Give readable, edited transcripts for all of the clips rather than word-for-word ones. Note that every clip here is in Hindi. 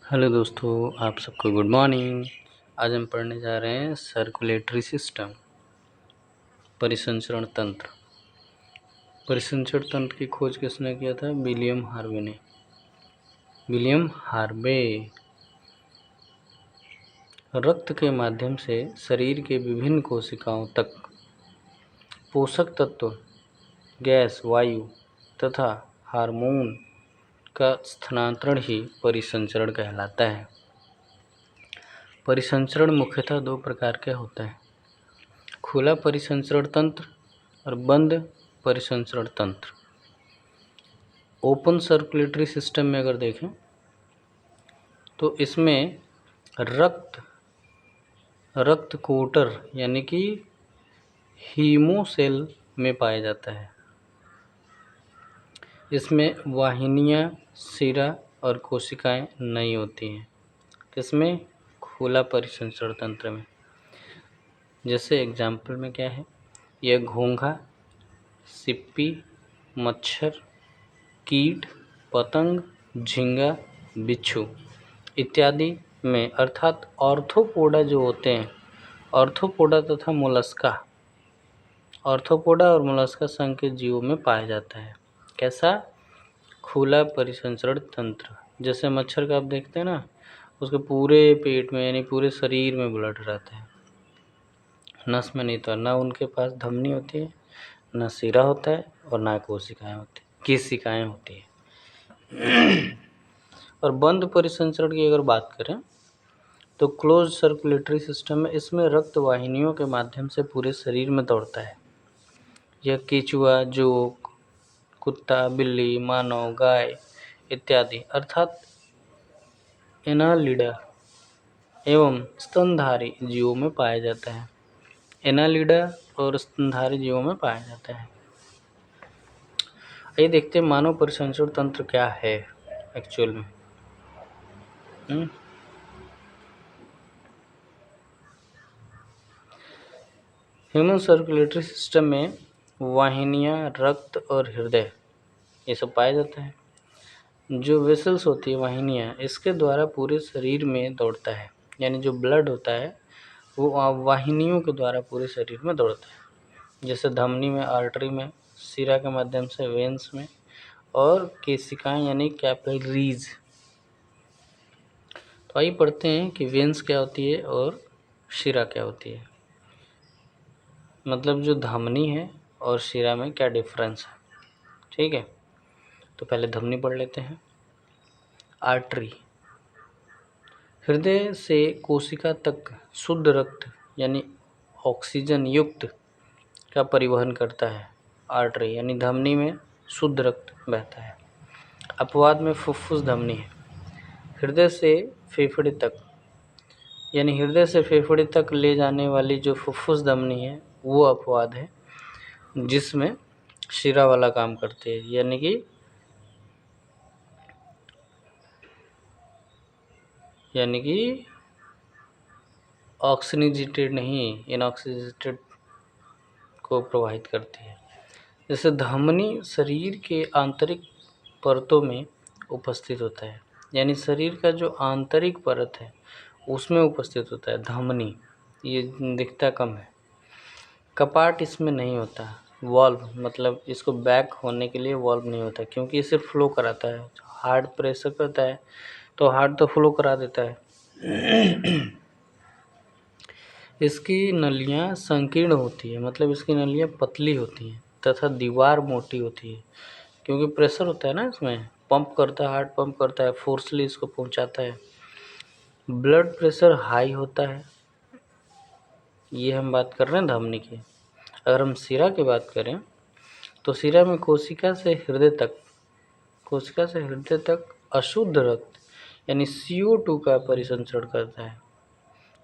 हेलो दोस्तों, आप सबको गुड मॉर्निंग। आज हम पढ़ने जा रहे हैं सर्कुलेटरी सिस्टम, परिसंचरण तंत्र। परिसंचरण तंत्र की खोज किसने किया था? विलियम हार्वे ने। विलियम हार्वे रक्त के माध्यम से शरीर के विभिन्न कोशिकाओं तक पोषक तत्व, गैस, वायु तथा हार्मोन का स्थानांतरण ही परिसंचरण कहलाता है। परिसंचरण मुख्यतः दो प्रकार के होते हैं: खुला परिसंचरण तंत्र और बंद परिसंचरण तंत्र। ओपन सर्कुलेटरी सिस्टम में अगर देखें तो इसमें रक्त कोटर यानी कि हीमोसेल में पाया जाता है। इसमें वाहिनियाँ, सिरा और कोशिकाएं नहीं होती हैं। किसमें? खुला परिसंचरण तंत्र में। जैसे एग्जाम्पल में क्या है, यह घोंघा, सिप्पी, मच्छर, कीट, पतंग, झींगा, बिच्छू इत्यादि में, अर्थात ऑर्थोपोडा जो होते हैं, ऑर्थोपोडा तथा मोलस्का, ऑर्थोपोडा और मोलस्का संघ के जीवों में पाया जाता है। कैसा? खुला परिसंचरण तंत्र। जैसे मच्छर का आप देखते हैं ना, उसके पूरे पेट में यानी पूरे शरीर में ब्लड रहता है, नस में नहीं। तो ना उनके पास धमनी होती है, ना सिरा होता है और ना कोशिकाएं होती है। और बंद परिसंचरण की अगर बात करें तो क्लोज सर्कुलेटरी सिस्टम में, इसमें रक्त वाहिनियों के माध्यम से पूरे शरीर में दौड़ता है। यह केचुआ, जोक, कुत्ता, बिल्ली, मानव, गाय इत्यादि अर्थात एनालिडा एवं स्तनधारी जीवों में पाया जाता है। एनालिडा और स्तनधारी जीवों में पाया जाता है। आइए देखते हैं मानव परिसंचरण तंत्र क्या है एक्चुअल में। ह्यूमन सर्कुलेटरी सिस्टम में वाहिनियाँ, रक्त और हृदय ये सब पाया जाता है। जो वेसल्स होती है, वाहिनियाँ, इसके द्वारा पूरे शरीर में दौड़ता है। यानी जो ब्लड होता है वो वाहिनियों के द्वारा पूरे शरीर में दौड़ता है। जैसे धमनी में, आर्टरी में, सिरा के माध्यम से वेन्स में, और केशिकाएं यानी कैपिलरीज। तो आइए पढ़ते हैं कि वेन्स क्या होती है और शिरा क्या होती है, मतलब जो धमनी है और शिरा में क्या डिफरेंस है। ठीक है, तो पहले धमनी पढ़ लेते हैं। आर्टरी हृदय से कोशिका तक शुद्ध रक्त यानी ऑक्सीजन युक्त का परिवहन करता है। आर्टरी यानी धमनी में शुद्ध रक्त बहता है। अपवाद में फुफ्फुस धमनी है। हृदय से फेफड़े तक यानी हृदय से फेफड़े तक ले जाने वाली जो फुफ्फुस धमनी है वो अपवाद है, जिसमें शिरा वाला काम करती है। यानी कि ऑक्सीजनेटेड नहीं, इनऑक्सीजनेटेड को प्रवाहित करती है। जैसे धमनी शरीर के आंतरिक परतों में उपस्थित होता है, यानी शरीर का जो आंतरिक परत है उसमें उपस्थित होता है धमनी, ये दिखता कम है। कपाट इसमें नहीं होता। वॉल्व मतलब इसको बैक होने के लिए वॉल्व नहीं होता, क्योंकि ये सिर्फ फ्लो कराता है। हार्ट प्रेशर करता है तो हार्ट तो फ्लो करा देता है। इसकी नलियाँ संकीर्ण होती है, मतलब इसकी नलियाँ पतली होती हैं तथा दीवार मोटी होती है, क्योंकि प्रेशर होता है ना इसमें, पंप करता है, हार्ट पंप करता है, फोर्सली इसको पहुंचाता है। ब्लड प्रेशर हाई होता है। ये हम बात कर रहे हैं धमनी की। अगर हम सिरा की बात करें तो सिरा में कोशिका से हृदय तक अशुद्ध रक्त यानी CO2 का परिसंचरण करता है।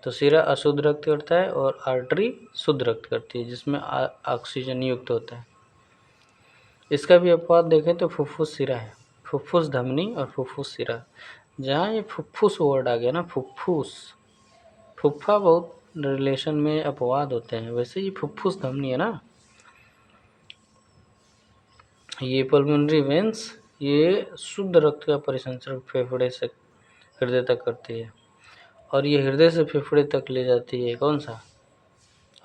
तो सिरा अशुद्ध रक्त करता है और आर्टरी शुद्ध रक्त करती है, जिसमें ऑक्सीजन युक्त होता है। इसका भी अपवाद देखें तो फुफ्फुस सिरा है। फुफ्फुस धमनी और फुफ्फुस सिरा। जहाँ ये फुफ्फुस वर्ड आ गया ना, फुफ्फुस, फुफ्फा बहुत रिलेशन में अपवाद होते हैं, वैसे ये फुफ्फुस धमनी है ना। ये पल्मोनरी वेंस, ये शुद्ध रक्त का परिसंचरण फेफड़े से हृदय तक करती है, और ये हृदय से फेफड़े तक ले जाती है कौन सा,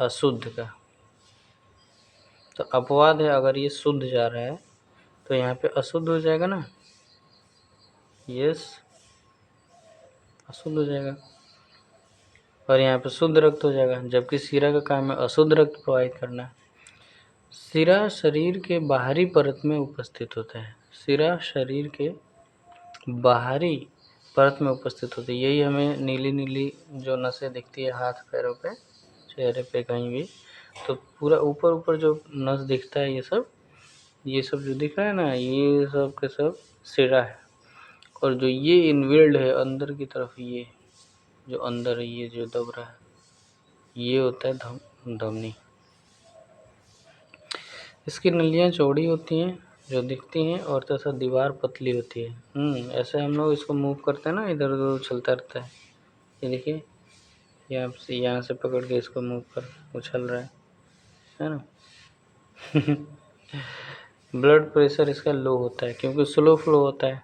अशुद्ध का। तो अपवाद है, अगर ये शुद्ध जा रहा है तो यहाँ पे अशुद्ध हो जाएगा ना, यस अशुद्ध हो जाएगा, और यहाँ पे शुद्ध रक्त हो जाएगा, जबकि शिरा का काम है अशुद्ध रक्त प्रवाहित करना। शिरा शरीर के बाहरी परत में उपस्थित होता है, शिरा शरीर के बाहरी परत में उपस्थित होती है। यही हमें नीली नीली जो नसें दिखती है हाथ पैरों पे, चेहरे पे, कहीं भी, तो पूरा ऊपर ऊपर जो नस दिखता है, ये सब जो दिख रहा है ना, ये सब के सब शिरा है। और जो ये इनवेल्ड है अंदर की तरफ, ये जो अंदर है, ये जो दब रहा है, ये होता है धमनी। इसकी नलियाँ चौड़ी होती हैं जो दिखती हैं, और तथा दीवार पतली होती है। ऐसे हम लोग इसको मूव करते हैं ना, इधर उधर चलता रहता है। ये देखिए, यहाँ से पकड़ के इसको मूव कर, उछल रहा है ना। ब्लड प्रेशर इसका लो होता है क्योंकि स्लो फ्लो होता है।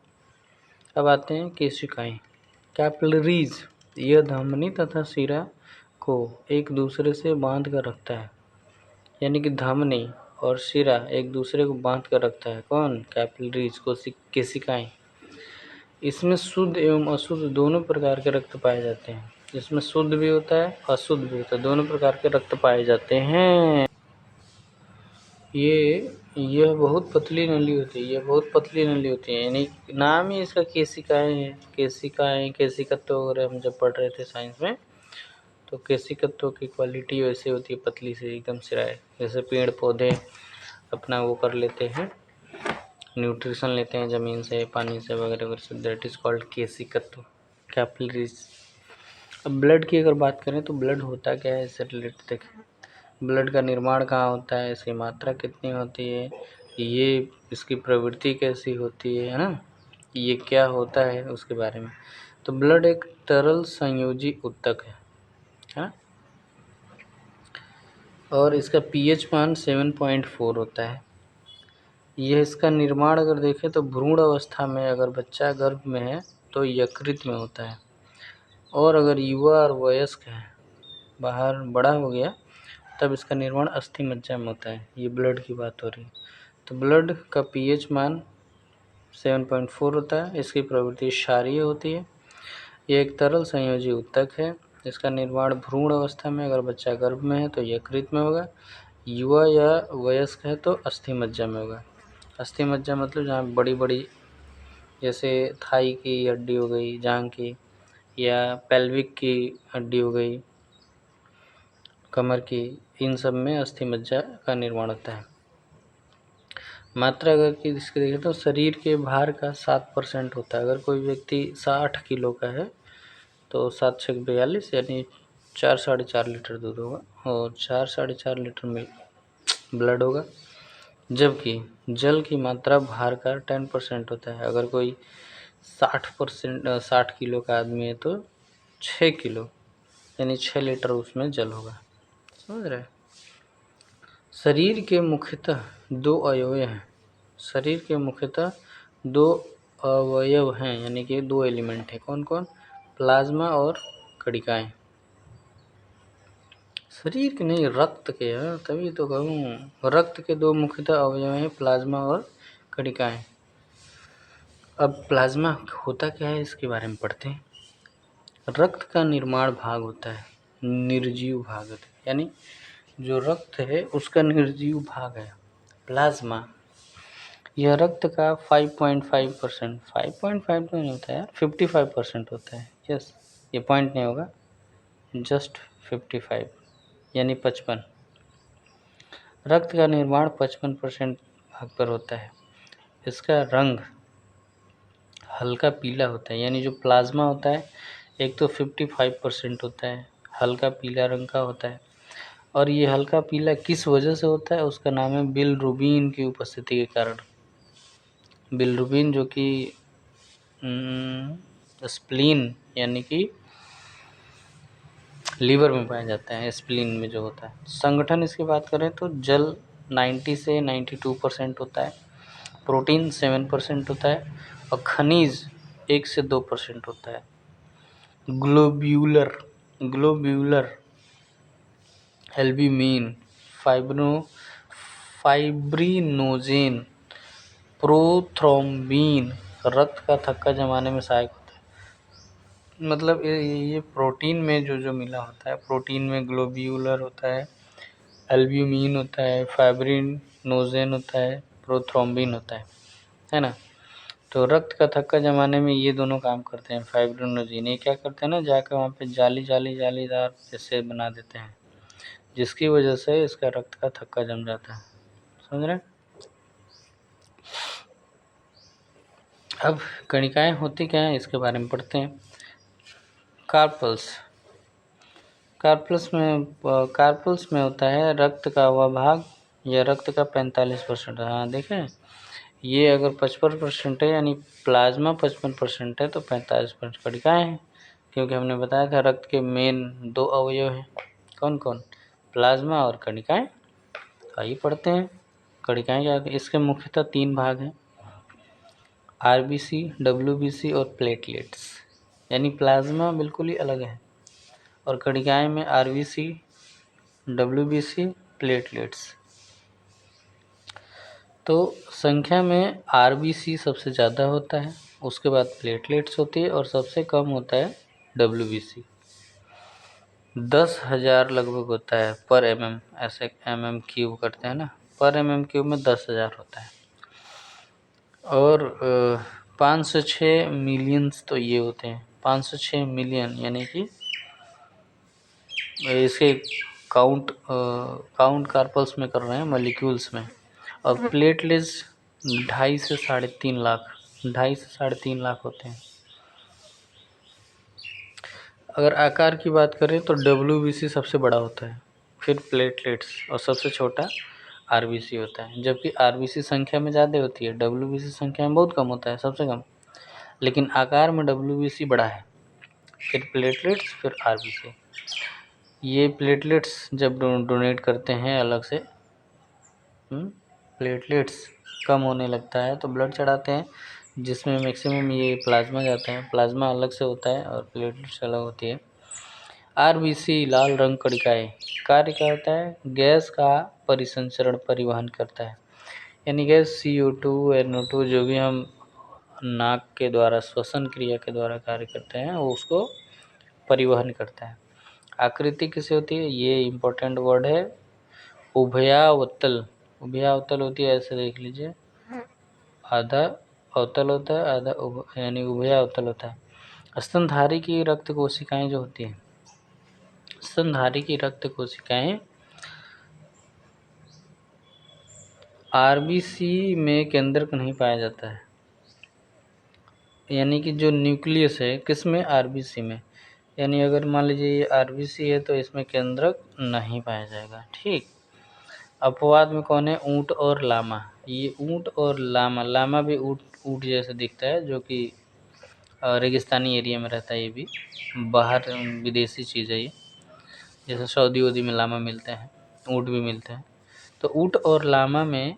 अब आते हैं केशिकाएं, कैपिलरीज। यह धमनी तथा शिरा को एक दूसरे से बांध कर रखता है, यानी कि धमनी और शिरा एक दूसरे को बांध कर रखता है। कौन, कैपिलरीज को, केशिकाएं। इसमें शुद्ध एवं अशुद्ध दोनों प्रकार के रक्त पाए जाते हैं। इसमें शुद्ध भी होता है, अशुद्ध भी होता है, दोनों प्रकार के रक्त पाए जाते हैं। यह बहुत पतली नली होती है, यानी नाम ही इसका केशिकाएं है। केशिकत्व वगैरह हम जब पढ़ रहे थे साइंस में, तो केशिकत्व की क्वालिटी वैसे होती है, पतली से एकदम सिराए। जैसे पेड़ पौधे अपना वो कर लेते हैं, न्यूट्रिशन लेते हैं ज़मीन से, पानी से वगैरह वगैरह, दैट इज़ कॉल्ड केशिकत्व, कैपिलरीज। अब ब्लड की अगर बात करें तो ब्लड होता क्या है, इससे रिलेटेड देखें। ब्लड का निर्माण कहाँ होता है, इसकी मात्रा कितनी होती है, ये इसकी प्रवृत्ति कैसी होती है ना, ये क्या होता है उसके बारे में। तो ब्लड एक तरल संयोजी ऊतक है, हाँ, और इसका पीएच मान 7.4 होता है। यह इसका निर्माण अगर देखें तो भ्रूण अवस्था में, अगर बच्चा गर्भ में है तो यकृत में होता है, और अगर युवा और वयस्क है, बाहर बड़ा हो गया, तब इसका निर्माण अस्थि मज्जा में होता है। ये ब्लड की बात हो रही है। तो ब्लड का पीएच मान 7.4 होता है। इसकी प्रवृत्ति क्षारीय होती है। ये एक तरल संयोजी ऊतक है। इसका निर्माण भ्रूण अवस्था में, अगर बच्चा गर्भ में है तो यकृत में होगा, युवा या वयस्क है तो अस्थि मज्जा में होगा। अस्थि मज्जा मतलब जहाँ बड़ी बड़ी, जैसे थाई की हड्डी हो गई, जांघ की, या पेल्विक की हड्डी हो गई, कमर की, इन सब में अस्थि मज्जा का निर्माण होता है। मात्रा अगर कि इसके देखें तो शरीर के भार का 7% होता है। अगर कोई व्यक्ति 60 किलो का है तो 7 छक 42, यानी 4 साढ़े 4 लीटर दूध होगा, और 4 साढ़े 4 लीटर मिल्क ब्लड होगा। जबकि जल की मात्रा भार का 10% होता है। अगर कोई 60 किलो का आदमी है तो 6 किलो, यानी 6 लीटर उसमें जल होगा। समझ रहे हैं। शरीर के मुख्यतः दो अवयव हैं। शरीर के मुख्यतः दो अवयव हैं, यानी कि दो एलिमेंट हैं। कौन कौन, प्लाज्मा और कणिकाएं। शरीर के नहीं, रक्त के, है तभी तो कहूँ, रक्त के दो मुख्यतः अवयव हैं, प्लाज्मा और कणिकाएं। अब प्लाज्मा होता क्या है इसके बारे में पढ़ते हैं। रक्त का निर्माण भाग होता है निर्जीव भाग, यानी जो रक्त है उसका निर्जीव भाग है प्लाज्मा। यह रक्त का 5.5%, 5.5 तो नहीं होता है, 55% होता है। यस, ये पॉइंट नहीं होगा, जस्ट 55, यानी 55। रक्त का निर्माण 55% भाग पर होता है। इसका रंग हल्का पीला होता है, यानी जो प्लाज्मा होता है एक तो 55% होता है, हल्का पीला रंग का होता है। और ये हल्का पीला किस वजह से होता है, उसका नाम है बिलरुबिन की उपस्थिति के कारण। बिलरुबिन जो कि स्प्लीन, यानी कि लीवर में पाया जाता है, स्प्लीन में जो होता है। संगठन इसकी बात करें तो जल 90 से 92% होता है, प्रोटीन 7% होता है, और खनिज 1 से 2% होता है। Globular globular albumin, fibrinogen, prothrombin रक्त का थक्का जमाने में सहायक होता है। मतलब ये प्रोटीन में जो मिला होता है, प्रोटीन में ग्लोब्यूलर होता है, एल्ब्यूमिन होता है, फाइब्रिनोजेन होता है, प्रोथ्रोम्बिन होता है ना। तो रक्त का थक्का जमाने में ये दोनों काम करते हैं। फाइब्रिनोजेन ये क्या करते हैं ना, जाकर वहाँ पे जालीदार जैसे बना देते हैं, जिसकी वजह से इसका रक्त का थक्का जम जाता है। समझ रहे हैं? अब कणिकाएं होती क्या हैं इसके बारे में पढ़ते हैं। कार्पल्स में होता है रक्त का वह भाग या रक्त का 45%। हाँ देखें, ये अगर 55% है यानी प्लाज्मा 55% है तो 45% कणिकाएं हैं, क्योंकि हमने बताया था रक्त के मेन 2 अवयव हैं। कौन कौन? प्लाज्मा और कणिकाएं। आइए पढ़ते हैं कणिकाएं क्या। इसके मुख्यतः 3 भाग हैं, आरबीसी, डब्ल्यूबीसी और प्लेटलेट्स। यानी प्लाज्मा बिल्कुल ही अलग है और कणिकाएं में आरबीसी, डब्ल्यूबीसी, प्लेटलेट्स। तो संख्या में आरबीसी सबसे ज़्यादा होता है, उसके बाद प्लेटलेट्स होती है और सबसे कम होता है डब्ल्यूबीसी। 10,000 लगभग होता है पर mm, ऐसे mm क्यूब करते हैं ना, पर mm क्यूब में 10,000 होता है। और 5 से 6 मिलियंस तो ये होते हैं, 5 से 6 मिलियन, यानी कि इसके काउंट कार्पल्स में कर रहे हैं, मॉलिक्यूल्स में। और प्लेटलेट्स 2.5 से 3.5 लाख, 2.5 से 3.5 लाख होते हैं। अगर आकार की बात करें तो डब्ल्यूबीसी सबसे बड़ा होता है, फिर प्लेटलेट्स और सबसे छोटा आरबीसी होता है। जबकि आरबीसी संख्या में ज़्यादा होती है, डब्ल्यूबीसी संख्या में बहुत कम होता है, सबसे कम। लेकिन आकार में डब्ल्यूबीसी बड़ा है, फिर प्लेटलेट्स, फिर आरबीसी। ये प्लेटलेट्स जब डोनेट करते हैं अलग से, प्लेटलेट्स कम होने लगता है तो ब्लड चढ़ाते हैं, जिसमें मैक्सिमम ये प्लाज्मा जाता है। प्लाज्मा अलग से होता है और प्लेटलेट्स अलग होती है। आरबीसी लाल रंग कणिकाएं, कार्य क्या होता है? गैस का परिवहन करता है। यानी गैस CO2, NO2 जो भी हम नाक के द्वारा श्वसन क्रिया के द्वारा कार्य करते हैं वो उसको परिवहन करता है। आकृति किसे होती है? ये इम्पोर्टेंट वर्ड है, उभयावतल। उभयावतल होती है, ऐसे देख लीजिए, आधा अवतल होता है, आधा यानी उभयावतल होता है। स्तनधारी की रक्त कोशिकाएं जो होती हैं, स्तनधारी की रक्त कोशिकाएं आरबीसी में केंद्रक नहीं पाया जाता है। यानी कि जो न्यूक्लियस है किसमें? आरबीसी में। यानी अगर मान लीजिए ये आरबीसी है तो इसमें केंद्रक नहीं पाया जाएगा। ठीक। अपवाद में कौन है? ऊंट और लामा। ये ऊंट और लामा भी ऊंट जैसे दिखता है, जो कि रेगिस्तानी एरिया में रहता है। ये भी बाहर विदेशी चीज़ है ये, जैसे सऊदी वूदी में लामा मिलते हैं, ऊंट भी मिलते हैं। तो ऊंट और लामा में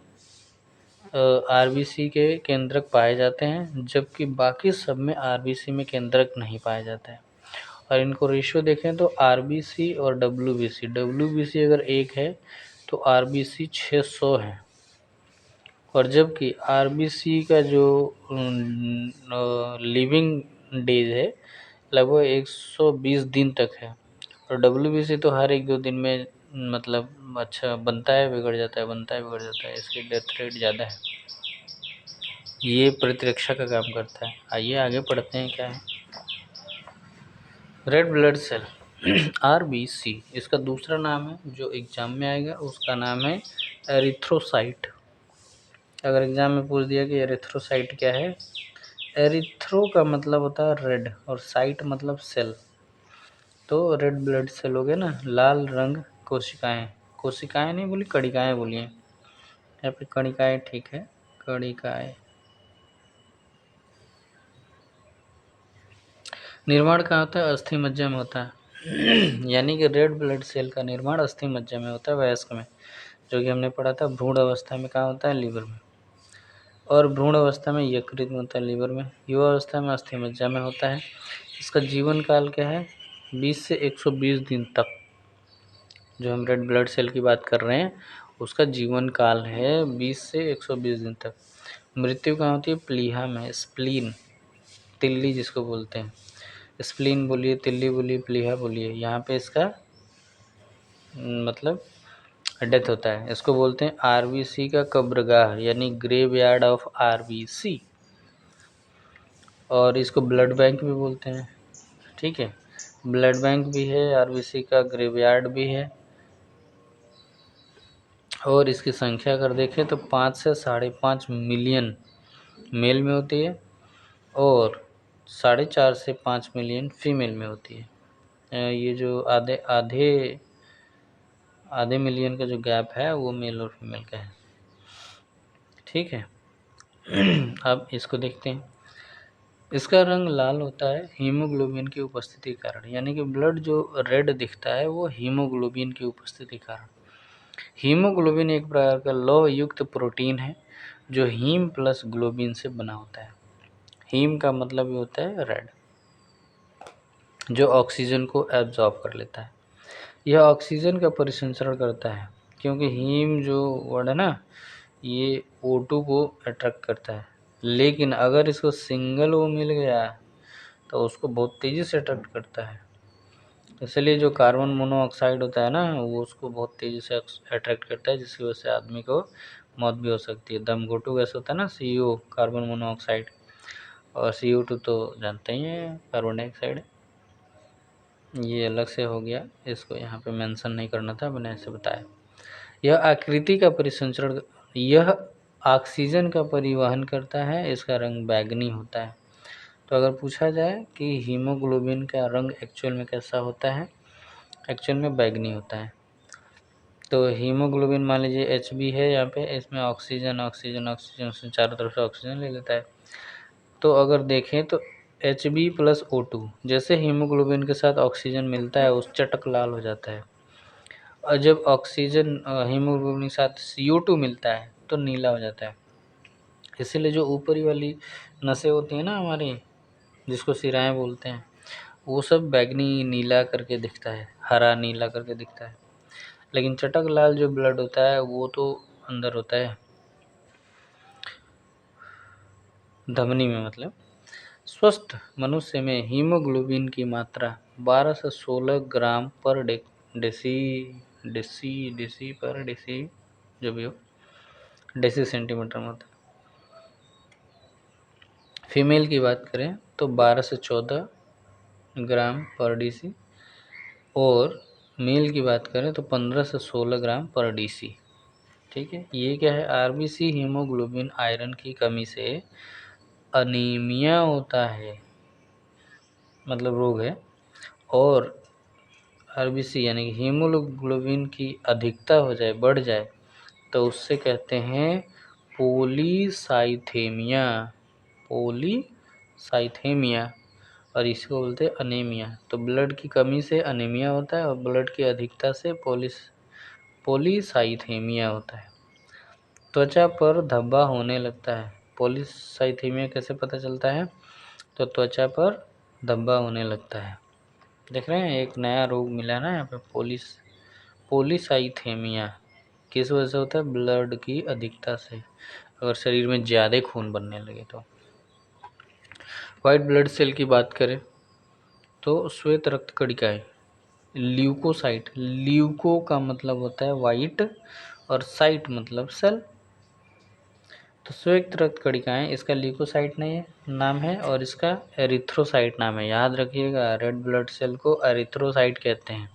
आरबीसी के केंद्रक पाए जाते हैं, जबकि बाकी सब में आरबीसी में केंद्रक नहीं पाया जाता है। और इनको रेशियो देखें तो आरबीसी और डब्ल्यूबीसी अगर 1 है तो आरबीसी 600 है। और जबकि आरबीसी का जो लिविंग डेज है लगभग 120 दिन तक है, और डब्ल्यूबीसी तो हर 1-2 दिन में मतलब अच्छा बनता है, बिगड़ जाता है, बनता है, बिगड़ जाता है, इसकी डेथ रेट ज़्यादा है। ये प्रतिरक्षा का काम करता है। आइए आगे पढ़ते हैं क्या है। रेड ब्लड सेल आरबीसी, इसका दूसरा नाम है जो एग्जाम में आएगा, उसका नाम है एरिथ्रोसाइट। अगर एग्जाम में पूछ दिया कि एरिथ्रोसाइट क्या है, एरिथ्रो का मतलब होता है रेड और साइट मतलब सेल, तो रेड ब्लड सेल हो गए ना, लाल रंग कोशिकाएं। कोशिकाएं नहीं बोली, कणिकाएं बोलिए, यहाँ पे कणिकाएं ठीक है, कणिकाएं। निर्माण कहाँ होता है? अस्थि मज्जा में होता है। यानी कि रेड ब्लड सेल का निर्माण अस्थि मज्जा में होता है, वयस्क में, जो कि हमने पढ़ा था। भ्रूण अवस्था में कहाँ होता है? लीवर में। और भ्रूण अवस्था में यकृत में होता है, लीवर में। युवा अवस्था में अस्थि मज्जा में होता है। इसका जीवन काल क्या है? 20 से 120 दिन तक। जो हम रेड ब्लड सेल की बात कर रहे हैं उसका जीवन काल है 20 से 120 दिन तक। मृत्यु कहाँ होती है? प्लीहा में, स्प्लीन, तिल्ली जिसको बोलते हैं। स्प्लीन बोलिए, तिल्ली बोलिए, प्लीहा बोलिए, यहाँ पे इसका मतलब डेथ होता है। इसको बोलते हैं आरबीसी का कब्रगाह, यानी ग्रेव यार्ड ऑफ आरबीसी, और इसको ब्लड बैंक भी बोलते हैं। ठीक है, ब्लड बैंक भी है, आरबीसी का ग्रेवयार्ड भी है। और इसकी संख्या अगर देखें तो 5 से 5.5 मिलियन मेल में होती है और 4.5 से 5 मिलियन फीमेल में होती है। ये जो आधे आधे आधे मिलियन का जो गैप है वो मेल और फीमेल का है। ठीक है। अब इसको देखते हैं। इसका रंग लाल होता है हीमोग्लोबिन की उपस्थिति के कारण, यानी कि ब्लड जो रेड दिखता है वो हीमोग्लोबिन की उपस्थिति के कारण। हीमोग्लोबिन एक प्रकार का लौह युक्त प्रोटीन है जो हीम प्लस ग्लोबिन से बना होता है। हीम का मतलब ये होता है रेड, जो ऑक्सीजन को एब्जॉर्ब कर लेता है। यह ऑक्सीजन का परिसंचरण करता है, क्योंकि हीम जो वर्ड है ना, ये O2 को अट्रैक्ट करता है, लेकिन अगर इसको सिंगल O मिल गया तो उसको बहुत तेज़ी से अट्रैक्ट करता है। इसलिए जो कार्बन मोनोऑक्साइड होता है ना, वो उसको बहुत तेज़ी से अट्रैक्ट करता है, जिसकी वजह से आदमी को मौत भी हो सकती है। दमघोटू गैस होता है ना, CO, कार्बन मोनोऑक्साइड, और CO2 तो जानते ही हैं, कार्बन डाइऑक्साइड। ये अलग से हो गया, इसको यहाँ पे मेंशन नहीं करना था, मैंने ऐसे बताया। यह ऑक्सीजन का परिवहन करता है, इसका रंग बैंगनी होता है। तो अगर पूछा जाए कि हीमोग्लोबिन का रंग एक्चुअल में कैसा होता है, एक्चुअल में बैंगनी होता है। तो हीमोग्लोबिन मान लीजिए Hb है, यहाँ पे इसमें ऑक्सीजन ऑक्सीजन ऑक्सीजन से चारों तरफ से ऑक्सीजन ले लेता है। तो अगर देखें तो Hb प्लस O2, जैसे हीमोग्लोबिन के साथ ऑक्सीजन मिलता है उस चटक लाल हो जाता है, और जब ऑक्सीजन हीमोग्लोबिन के साथ CO2 मिलता है तो नीला हो जाता है। इसीलिए जो ऊपरी वाली नसें होती हैं ना हमारी, जिसको सिराएँ बोलते हैं, वो सब बैंगनी नीला करके दिखता है, हरा नीला करके दिखता है। लेकिन चटक लाल जो ब्लड होता है वो तो अंदर होता है, धमनी में मतलब। स्वस्थ मनुष्य में हीमोग्लोबिन की मात्रा 12 से 16 ग्राम पर डेसी पर डेसी, जो भी हो, डेसी सेंटीमीटर में होता है। फीमेल की बात करें तो 12 से 14 ग्राम पर डीसी, और मेल की बात करें तो 15 से 16 ग्राम पर डीसी। ठीक है, ये क्या है? आरबीसी हीमोग्लोबिन आयरन की कमी से अनीमिया होता है, मतलब रोग है। और आरबीसी यानी कि हीमोग्लोबिन की अधिकता हो जाए, बढ़ जाए, तो उससे कहते हैं पोलीसाइथेमिया, पोलीसाइथेमिया, और इसको बोलते हैं अनीमिया। तो ब्लड की कमी से अनीमिया होता है और ब्लड की अधिकता से पोलीसाइथेमिया होता है। त्वचा पर धब्बा होने लगता है। पोलीसाइथेमिया कैसे पता चलता है? तो त्वचा पर धब्बा होने लगता है। देख रहे हैं, एक नया रोग मिला ना यहाँ पे, पोलीसाइथेमिया। किस वजह से होता है? ब्लड की अधिकता से, अगर शरीर में ज़्यादा खून बनने लगे तो। वाइट ब्लड सेल की बात करें तो श्वेत रक्त कणिकाएं, ल्यूकोसाइट, ल्यूको का मतलब होता है वाइट और साइट मतलब सेल। तो श्वेत रक्त कणिकाएं, इसका ल्यूकोसाइट नहीं है नाम है, और इसका एरिथ्रोसाइट नाम है। याद रखिएगा, रेड ब्लड सेल को एरिथ्रोसाइट कहते हैं,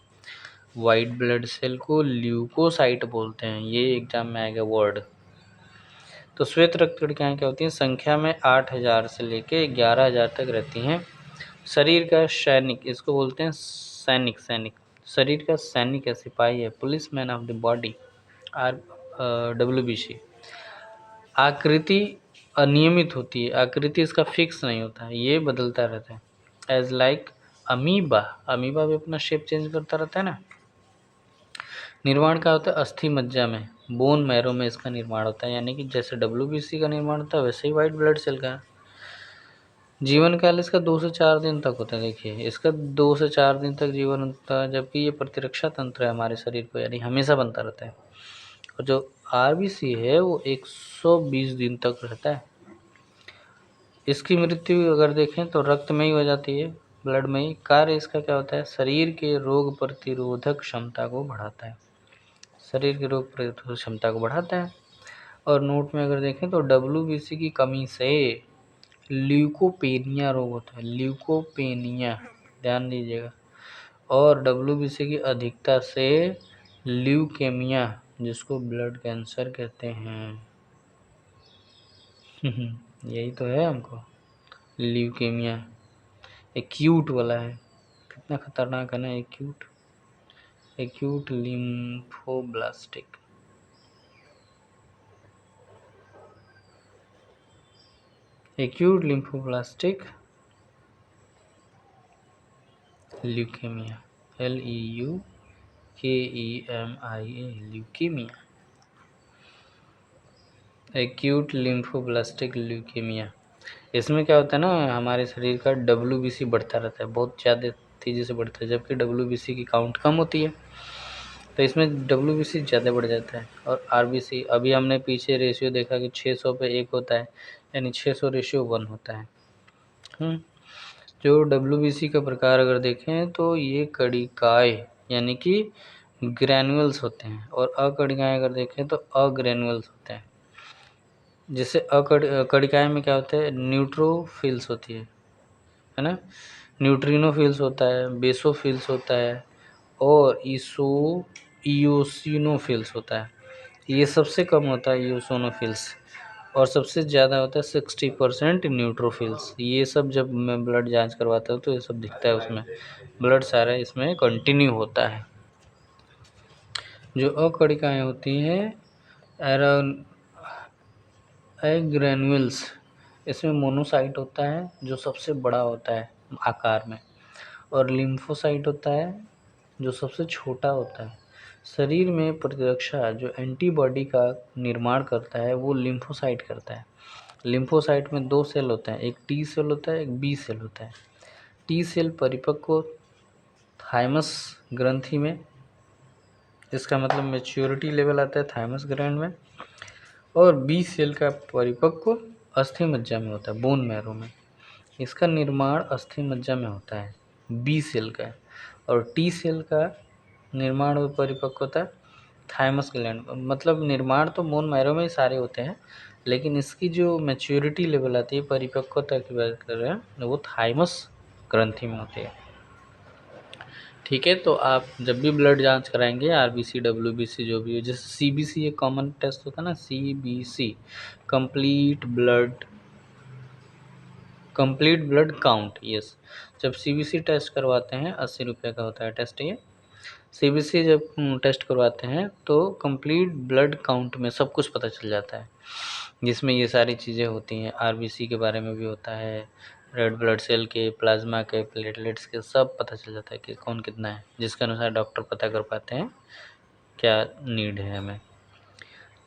वाइट ब्लड सेल को ल्यूकोसाइट बोलते हैं। ये एग्जाम में आएगा वर्ड। तो श्वेत रक्त कणिकाएं क्या होती हैं? संख्या में 8,000 से लेके 11,000 तक रहती हैं। शरीर का सैनिक, इसको बोलते हैं सैनिक, शरीर का सैनिक है, सिपाही है, police man of the body, WBC। आकृति अनियमित होती है, आकृति इसका फिक्स नहीं होता है, ये बदलता रहता है। एज लाइक अमीबा, अमीबा भी अपना शेप चेंज करता रहता है ना। निर्माण क्या होता है? अस्थि मज्जा में, बोन मैरो में इसका निर्माण होता है, यानी कि जैसे WBC का निर्माण होता है वैसे ही वाइट ब्लड सेल का। जीवन काल इसका 2 से 4 दिन तक होता है। देखिए, इसका 2 से 4 दिन तक जीवन होता है, जबकि ये प्रतिरक्षा तंत्र है हमारे शरीर को, यानी हमेशा बनता रहता है। और जो आरबीसी है वो 120 दिन तक रहता है। इसकी मृत्यु अगर देखें तो रक्त में ही हो जाती है, ब्लड में ही। कार्य इसका क्या होता है? शरीर के रोग प्रतिरोधक क्षमता को बढ़ाता है। शरीर के रोग प्रतिरोधक क्षमता को बढ़ाता है। और नोट में अगर देखें तो डब्ल्यूबीसी की कमी से ल्यूकोपेनिया रोग होता है। ल्यूकोपेनिया, ध्यान दीजिएगा। और डब्ल्यूबीसी की अधिकता से ल्यूकेमिया, जिसको ब्लड कैंसर कहते हैं। यही तो है हमको, ल्यूकेमिया। एक्यूट वाला है, कितना खतरनाक है ना। Acute, acute lymphoblastic, acute lymphoblastic leukaemia, LEUKEMIA, leukaemia, acute lymphoblastic leukaemia. इसमें क्या होता है ना, हमारे शरीर का डब्ल्यूबीसी बढ़ता रहता है, बहुत ज़्यादा तेज़ी से बढ़ता है, जबकि डब्ल्यूबीसी की काउंट कम होती है। तो इसमें डब्ल्यूबीसी ज़्यादा बढ़ जाता है। और आरबीसी, अभी हमने पीछे रेशियो देखा कि 600 पे 1 होता है, यानी 600:1 होता है। जो डब्ल्यूबीसी का प्रकार अगर देखें तो ये कणिकाएँ यानी कि ग्रैन्युल्स होते हैं, और अकणिकाएँ अगर देखें तो अग्रैन्युल्स होते हैं। जैसे कणिकाएँ में क्या होता है? न्यूट्रोफिल्स होती है ना? न्यूट्रिनोफिल्स होता है, बेसोफिल्स होता है, और इयोसिनोफिल्स होता है। ये सबसे कम होता है इयोसिनोफिल्स, और सबसे ज़्यादा होता है 60% न्यूट्रोफिल्स। ये सब जब मैं ब्लड जांच करवाता हूँ तो ये सब दिखता है उसमें, ब्लड सारा इसमें कंटिन्यू होता है। जो अकणिकाएँ होती हैं एग्रैन्युल्स, इसमें मोनोसाइट होता है जो सबसे बड़ा होता है आकार में, और लिम्फोसाइट होता है जो सबसे छोटा होता है। शरीर में प्रतिरक्षा जो एंटीबॉडी का निर्माण करता है वो लिम्फोसाइट करता है। लिम्फोसाइट में 2 सेल होते हैं, एक टी सेल होता है, एक बी सेल होता है। टी सेल परिपक्व थाइमस ग्रंथि में, इसका मतलब मैच्योरिटी लेवल आता है थाइमस ग्लैंड में, और बी सेल का परिपक्व अस्थि मज्जा में होता है, बोन मैरो में। इसका निर्माण अस्थि मज्जा में होता है, बी सेल का। और टी सेल का निर्माण और परिपक्वता थाइमस ग्लैंड, मतलब निर्माण तो बोन मैरो में ही सारे होते हैं, लेकिन इसकी जो मैच्योरिटी लेवल आती है, परिपक्वता की बात कर रहे हैं, वो थाइमस ग्रंथि में होती है। ठीक है, तो आप जब भी ब्लड जांच कराएंगे, आरबीसी डब्ल्यूबीसी जो भी हो, जैसे सीबीसी एक कॉमन टेस्ट होता है ना, CBC, complete blood count, yes. जब सीबीसी टेस्ट करवाते हैं 80 रुपये का होता है टेस्ट ये। सीबीसी जब टेस्ट करवाते हैं तो कंप्लीट ब्लड काउंट में सब कुछ पता चल जाता है, जिसमें ये सारी चीज़ें होती हैं। आरबीसी के बारे में भी होता है, रेड ब्लड सेल के, प्लाज्मा के, प्लेटलेट्स के, सब पता चल जाता है कि कौन कितना है, जिसके अनुसार डॉक्टर पता कर पाते हैं क्या नीड है हमें।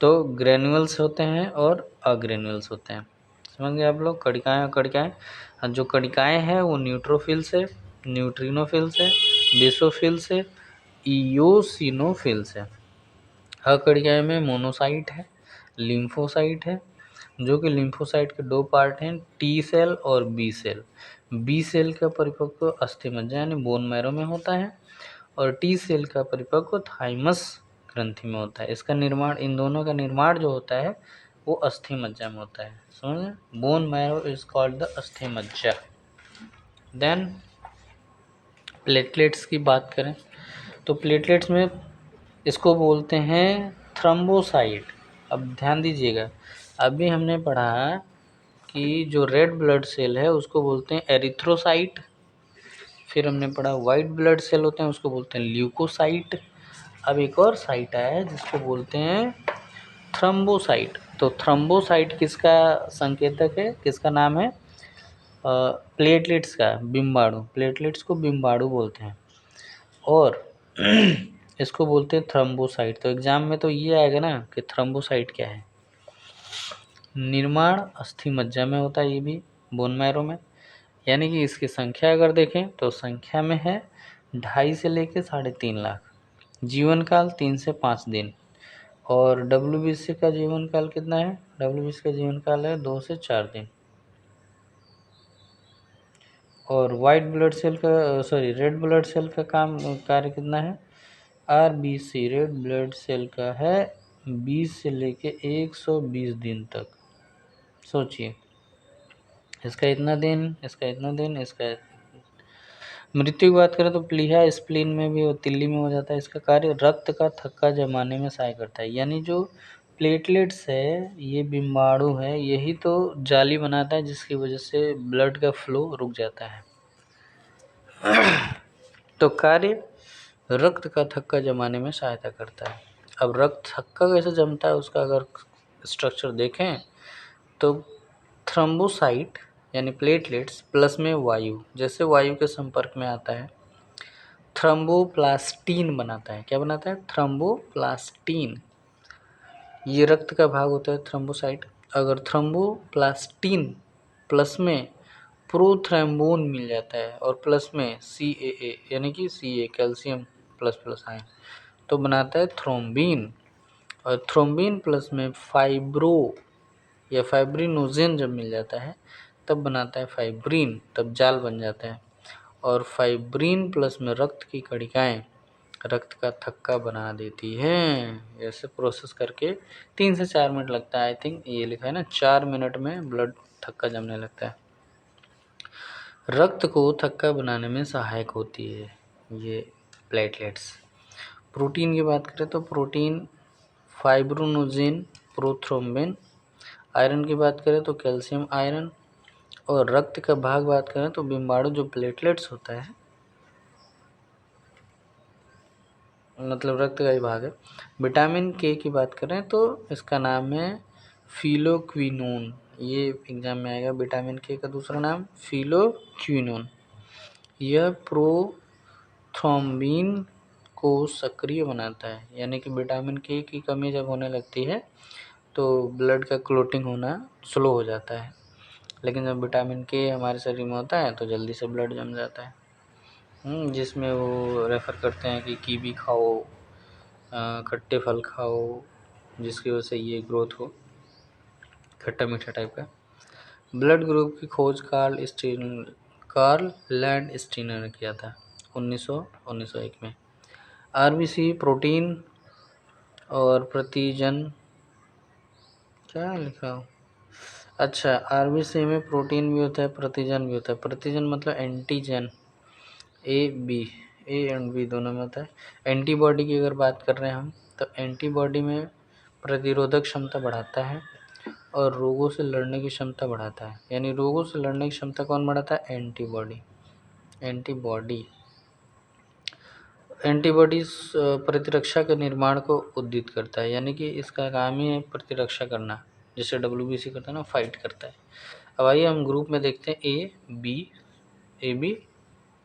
तो ग्रेन्युल्स होते हैं और अग्रेन्युल्स होते हैं, समझ गए आप लोग। कणिकाएँ और कणिकाएँ, जो कणिकाएँ हैं वो न्यूट्रोफिल्स है, न्यूट्रिनोफिल्स है, बेसोफिल्स है, इयोसिनोफिल्स है। अकणिकाएँ में मोनोसाइट है, लिम्फोसाइट है, जो कि लिम्फोसाइट के 2 पार्ट हैं, टी सेल और बी सेल। बी सेल का परिपक्व अस्थि मज्जा यानी बोन मैरो में होता है, और टी सेल का परिपक्व थाइमस ग्रंथि में होता है। इसका निर्माण, इन दोनों का निर्माण जो होता है वो अस्थि मज्जा में होता है, समझे। Bone marrow is called the अस्थि मज्जा। देन प्लेटलेट्स की बात करें तो प्लेटलेट्स में इसको बोलते हैं थ्रम्बोसाइट। अब ध्यान दीजिएगा, अभी हमने पढ़ा कि जो रेड ब्लड सेल है उसको बोलते हैं एरिथ्रोसाइट, फिर हमने पढ़ा वाइट ब्लड सेल होते हैं उसको बोलते हैं ल्यूकोसाइट। अब एक और साइट आया है जिसको बोलते हैं थ्रम्बोसाइट। तो थ्रम्बोसाइट किसका संकेतक है, किसका नाम है? प्लेटलेट्स का, बिम्बाणु, प्लेटलेट्स को बिम्बाणु बोलते हैं, और इसको बोलते हैं थ्रम्बोसाइट। तो एग्जाम में तो ये आएगा ना कि थ्रम्बोसाइट क्या है। निर्माण अस्थि मज्जा में होता है, ये भी बोन मैरो में, यानी कि इसकी संख्या अगर देखें तो संख्या में है 2.5 से लेके 3.5 लाख, जीवन काल 3 से 5 दिन, और WBC का जीवन काल कितना है? WBC का जीवन काल है 2 से 4 दिन। और वाइट ब्लड सेल का रेड ब्लड सेल का कार्य कितना है? RBC रेड ब्लड सेल का है 20 से लेके 120 दिन तक। सोचिए, इसका इतना दिन, इसका इतना दिन, इसका। मृत्यु की बात करें तो प्लीहा स्प्लीन में भी, तिल्ली में हो जाता है। इसका कार्य रक्त का थक्का जमाने में सहाय करता है। यानी जो प्लेटलेट्स है, ये बीमाणु है, यही तो जाली बनाता है जिसकी वजह से ब्लड का फ्लो रुक जाता है। तो कार्य रक्त का थक्का जमाने में सहायता करता है। अब रक्त थक्का कैसे जमता है, उसका अगर स्ट्रक्चर देखें तो थ्रोम्बोसाइट यानी प्लेटलेट्स प्लस में वायु, जैसे वायु के संपर्क में आता है थ्रोम्बोप्लास्टीन बनाता है। क्या बनाता है? थ्रोम्बोप्लास्टीन। ये रक्त का भाग होता है थ्रोम्बोसाइट। अगर थ्रोम्बोप्लास्टीन प्लस में प्रोथ्रोम्बोन मिल जाता है और प्लस में CAA यानी कि Ca calcium plus plus ion, तो बनाता है थ्रोम्बिन। और थ्रोम्बिन प्लस में फाइब्रो या फाइब्रिनोजेन जब मिल जाता है तब बनाता है फाइब्रिन, तब जाल बन जाता है। और फाइब्रिन प्लस में रक्त की कणिकाएं रक्त का थक्का बना देती हैं। ऐसे प्रोसेस करके 3 से 4 मिनट लगता है। आई थिंक ये लिखा है ना, 4 मिनट में ब्लड थक्का जमने लगता है। रक्त को थक्का बनाने में सहायक होती है ये प्लेटलेट्स। प्रोटीन की बात करें तो प्रोटीन फाइब्रोनोजेन, प्रोथ्रोम्बिन। आयरन की बात करें तो कैल्शियम आयरन। और रक्त का भाग बात करें तो बीमाणु जो प्लेटलेट्स होता है, मतलब रक्त का ही भाग है। विटामिन के की बात करें तो इसका नाम है फिलोक्विनोन। ये एग्जाम में आएगा। विटामिन के का दूसरा नाम फिलोक्विनोन। यह प्रोथ्रोम्बिन को सक्रिय बनाता है। यानी कि विटामिन के की कमी जब होने लगती है तो ब्लड का क्लोटिंग होना स्लो हो जाता है, लेकिन जब विटामिन के हमारे शरीर में होता है तो जल्दी से ब्लड जम जाता है। जिसमें वो रेफ़र करते हैं कि कीवी खाओ, खट्टे फल खाओ, जिसकी वजह से ये ग्रोथ हो, खट्टा मीठा टाइप का। ब्लड ग्रुप की खोज कार्ल लैंड स्टीनर ने किया था 1901 में। RBC प्रोटीन और प्रतिजन, क्या लिखा हो, अच्छा, RBC में प्रोटीन भी होता है, प्रतिजन भी होता है। प्रतिजन मतलब एंटीजन, ए एंड बी दोनों में होता है। एंटीबॉडी की अगर बात कर रहे हैं हम, तो एंटीबॉडी में प्रतिरोधक क्षमता बढ़ाता है और रोगों से लड़ने की क्षमता बढ़ाता है। यानी रोगों से लड़ने की क्षमता कौन बढ़ाता है? एंटीबॉडीज प्रतिरक्षा के निर्माण को उद्दीत करता है। यानी कि इसका काम ही है प्रतिरक्षा करना, जैसे WBC करता है ना, फाइट करता है। अब आइए हम ग्रुप में देखते हैं ए बी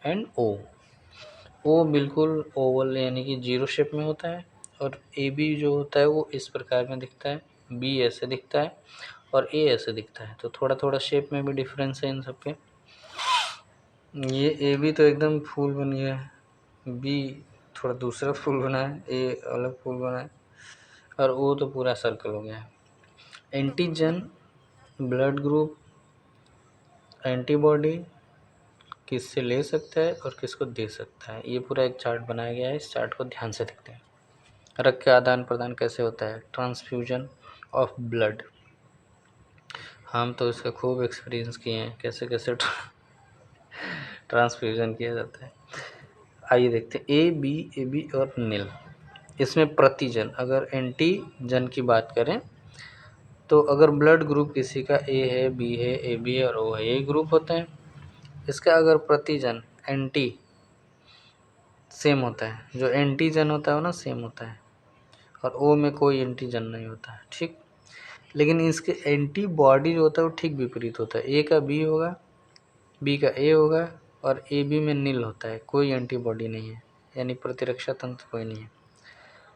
एंड ओ बिल्कुल ओवल यानी कि जीरो शेप में होता है, और AB जो होता है वो इस प्रकार में दिखता है, B ऐसे दिखता है और A ऐसे दिखता है। तो थोड़ा थोड़ा शेप में भी डिफरेंस है इन सब पे। ये AB तो एकदम फूल बन गया है, B थोड़ा दूसरा फूल बना है, A अलग फूल बना है, और O तो पूरा सर्कल हो गया है। एंटीजन, ब्लड ग्रुप, एंटीबॉडी किससे ले सकता है और किसको दे सकता है, ये पूरा एक चार्ट बनाया गया है। इस चार्ट को ध्यान से देखते हैं। रक्त का आदान प्रदान कैसे होता है? Transfusion of blood. हम तो इसका खूब एक्सपीरियंस किए हैं, कैसे कैसे ट्रांसफ्यूजन किया जाता है। आइए देखते हैं ए बी और नील। इसमें प्रतिजन, अगर एंटीजन की बात करें तो अगर ब्लड ग्रुप किसी का ए है, बी है, ए बी है और ओ है, ये ग्रुप होते हैं। इसका अगर प्रतिजन एंटी सेम होता है, जो एंटीजन होता है वो ना सेम होता है, और ओ में कोई एंटीजन नहीं होता है, ठीक। लेकिन इसके एंटीबॉडी जो होता है वो ठीक विपरीत होता है। ए का बी होगा, बी का ए होगा, और ए बी में नील होता है, कोई एंटीबॉडी नहीं है, यानी प्रतिरक्षा तंत्र कोई नहीं है।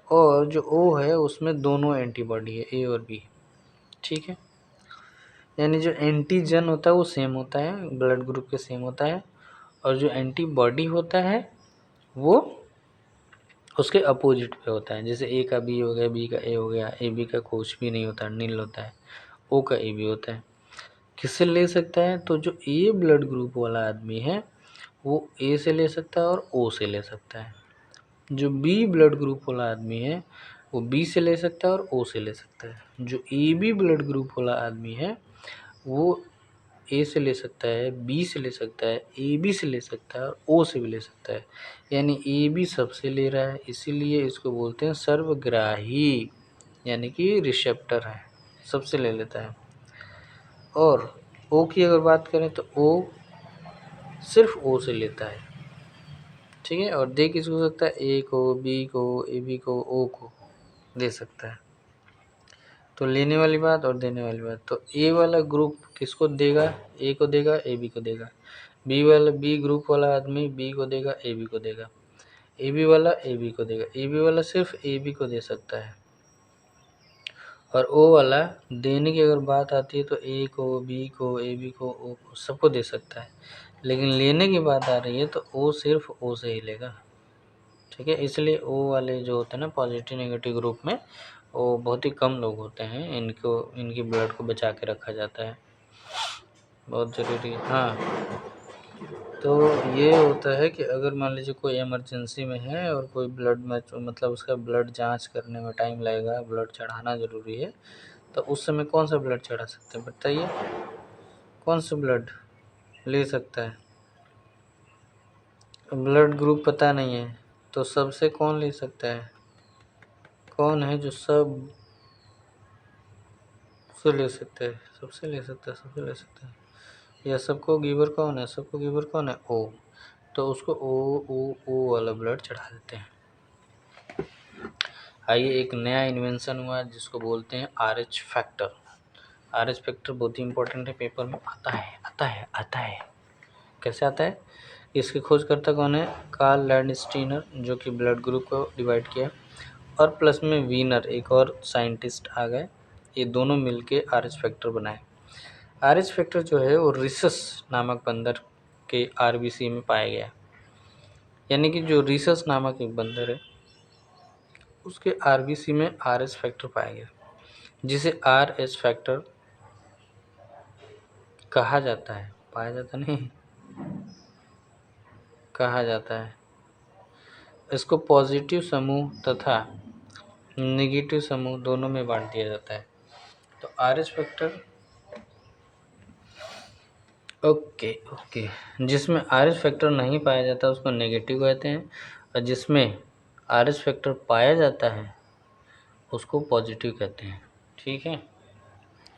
और जो ओ है उसमें दोनों एंटीबॉडी है, ए और बी, ठीक है। यानी जो एंटीजन होता है वो सेम होता है, ब्लड ग्रुप के सेम होता है, और जो एंटीबॉडी होता है वो उसके अपोजिट पे होता है। जैसे ए का बी हो गया, बी का ए हो गया, ए बी का कुछ भी नहीं होता, नील होता है, ओ का ए बी होता है। किससे ले सकता है? तो जो ए ब्लड ग्रुप वाला आदमी है वो ए से ले सकता है और ओ से ले सकता है। जो बी ब्लड ग्रुप वाला आदमी है वो बी से ले सकता है और ओ से ले सकता है। जो ए बी ब्लड ग्रुप वाला आदमी है वो ए से ले सकता है, बी से ले सकता है, ए बी से ले सकता है और ओ से भी ले सकता है। यानी ए बी सबसे ले रहा है, इसीलिए इसको बोलते हैं सर्वग्राही, यानी कि रिसेप्टर है, सबसे ले लेता है। और ओ की अगर बात करें तो ओ सिर्फ ओ से लेता है, ठीक है। और दे किसको सकता है? ए को, बी को, ए बी को, ओ को दे सकता है। तो लेने वाली बात और देने वाली बात, तो ए वाला ग्रुप किसको देगा? ए को देगा, ए बी को देगा। बी ग्रुप वाला आदमी बी को देगा, ए बी को देगा। ए बी वाला ए बी को देगा। ए बी वाला सिर्फ ए बी को दे सकता है। और ओ वाला देने की अगर बात आती है तो ए को, बी को, ए बी को, ओ को, सबको दे सकता है। लेकिन लेने की बात आ रही है तो ओ सिर्फ ओ से ही लेगा, ठीक है। इसलिए ओ वाले जो होते हैं ना पॉजिटिव नेगेटिव ग्रुप में, वो बहुत ही कम लोग होते हैं, इनकी ब्लड को बचा के रखा जाता है, बहुत ज़रूरी है। हाँ, तो ये होता है कि अगर मान लीजिए कोई इमरजेंसी में है और कोई ब्लड में मतलब उसका ब्लड जांच करने में टाइम लगेगा, ब्लड चढ़ाना ज़रूरी है, तो उस समय कौन सा ब्लड चढ़ा सकते हैं बताइए? कौन सा ब्लड ले सकता है? ब्लड ग्रुप पता नहीं है तो सबसे कौन ले सकता है? कौन है जो सब से ले सकते हैं? सबसे ले सकता है, सबसे ले सकता है। या सबको गिवर कौन है? सबको गिवर कौन है? ओ। तो उसको ओ वाला ब्लड चढ़ा देते हैं। आइए, एक नया इन्वेंशन हुआ जिसको बोलते हैं RH फैक्टर। RH फैक्टर बहुत ही इंपॉर्टेंट है, पेपर में आता है। कैसे आता है? इसकी खोजकर्ता कौन है? कार्ल लैंडस्टीनर, जो कि ब्लड ग्रुप को डिवाइड किया, और प्लस में वीनर एक और साइंटिस्ट आ गए, ये दोनों मिलके RH फैक्टर बनाए। RH फैक्टर जो है वो रिसस नामक बंदर के RBC में पाया गया। यानी कि जो रिसस नामक एक बंदर है उसके RBC में RH फैक्टर पाया गया, जिसे RH फैक्टर कहा जाता है, पाया जाता नहीं, कहा जाता है। इसको पॉजिटिव समूह तथा नेगेटिव समूह दोनों में बांट दिया जाता है। तो RH फैक्टर ओके, जिसमें RH फैक्टर नहीं पाया जाता उसको नेगेटिव कहते हैं, और जिसमें RH फैक्टर पाया जाता है उसको पॉजिटिव कहते हैं, ठीक है।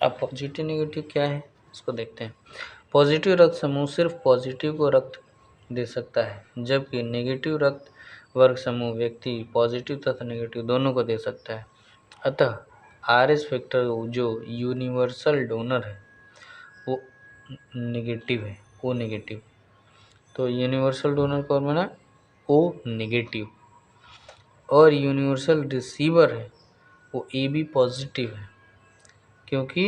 अब पॉजिटिव नेगेटिव क्या है इसको देखते हैं। पॉजिटिव रक्त समूह सिर्फ पॉजिटिव को रक्त दे सकता है, जबकि नेगेटिव रक्त वर्ग समूह व्यक्ति पॉजिटिव तथा नेगेटिव दोनों को दे सकता है। अतः RH फैक्टर जो यूनिवर्सल डोनर है वो नेगेटिव है, ओ नेगेटिव। तो यूनिवर्सल डोनर कौन बना? O negative. और यूनिवर्सल रिसीवर है वो AB पॉजिटिव है, क्योंकि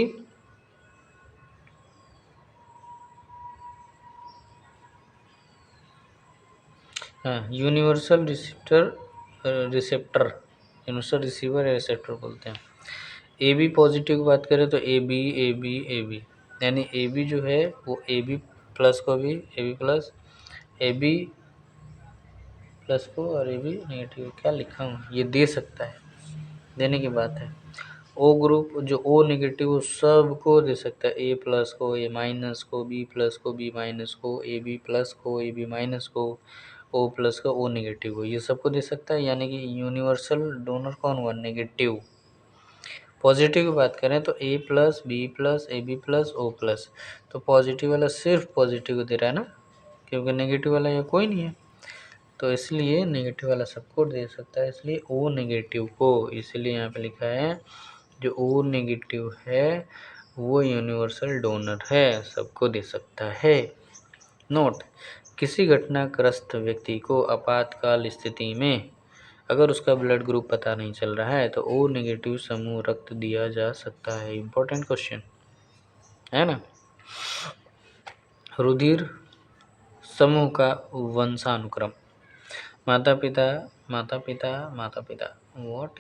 हाँ, यूनिवर्सल यूनिवर्सल रिसीवर या रिसेप्टर बोलते हैं। AB पॉजिटिव की बात करें तो AB यानी AB जो है वो AB प्लस को भी AB प्लस को और AB नेगेटिव क्या लिखा हूँ ये दे सकता है, देने की बात है। ओ ग्रुप जो ओ नेगेटिव वो सबको दे सकता है, A प्लस को, A माइनस को, B प्लस को, B माइनस को, AB प्लस को, AB माइनस को, O प्लस को, O नेगेटिव को, ये सबको दे सकता है। यानी कि यूनिवर्सल डोनर कौन हुआ? नेगेटिव। पॉजिटिव की बात करें तो A plus, B plus, AB plus, O plus. तो पॉजिटिव वाला सिर्फ पॉजिटिव को दे रहा है ना, क्योंकि नेगेटिव वाला ये कोई नहीं है, तो इसलिए नेगेटिव वाला सबको दे सकता है, इसलिए O नेगेटिव को, इसलिए यहाँ पे लिखा है जो ओ नेगेटिव है वो यूनिवर्सल डोनर है, सबको दे सकता है। नोट, किसी घटनाग्रस्त व्यक्ति को आपातकाल स्थिति में अगर उसका ब्लड ग्रुप पता नहीं चल रहा है तो ओ नेगेटिव समूह रक्त दिया जा सकता है। Important question. है ना। रुधिर समूह का वंशानुक्रम, माता पिता माता पिता माता पिता। What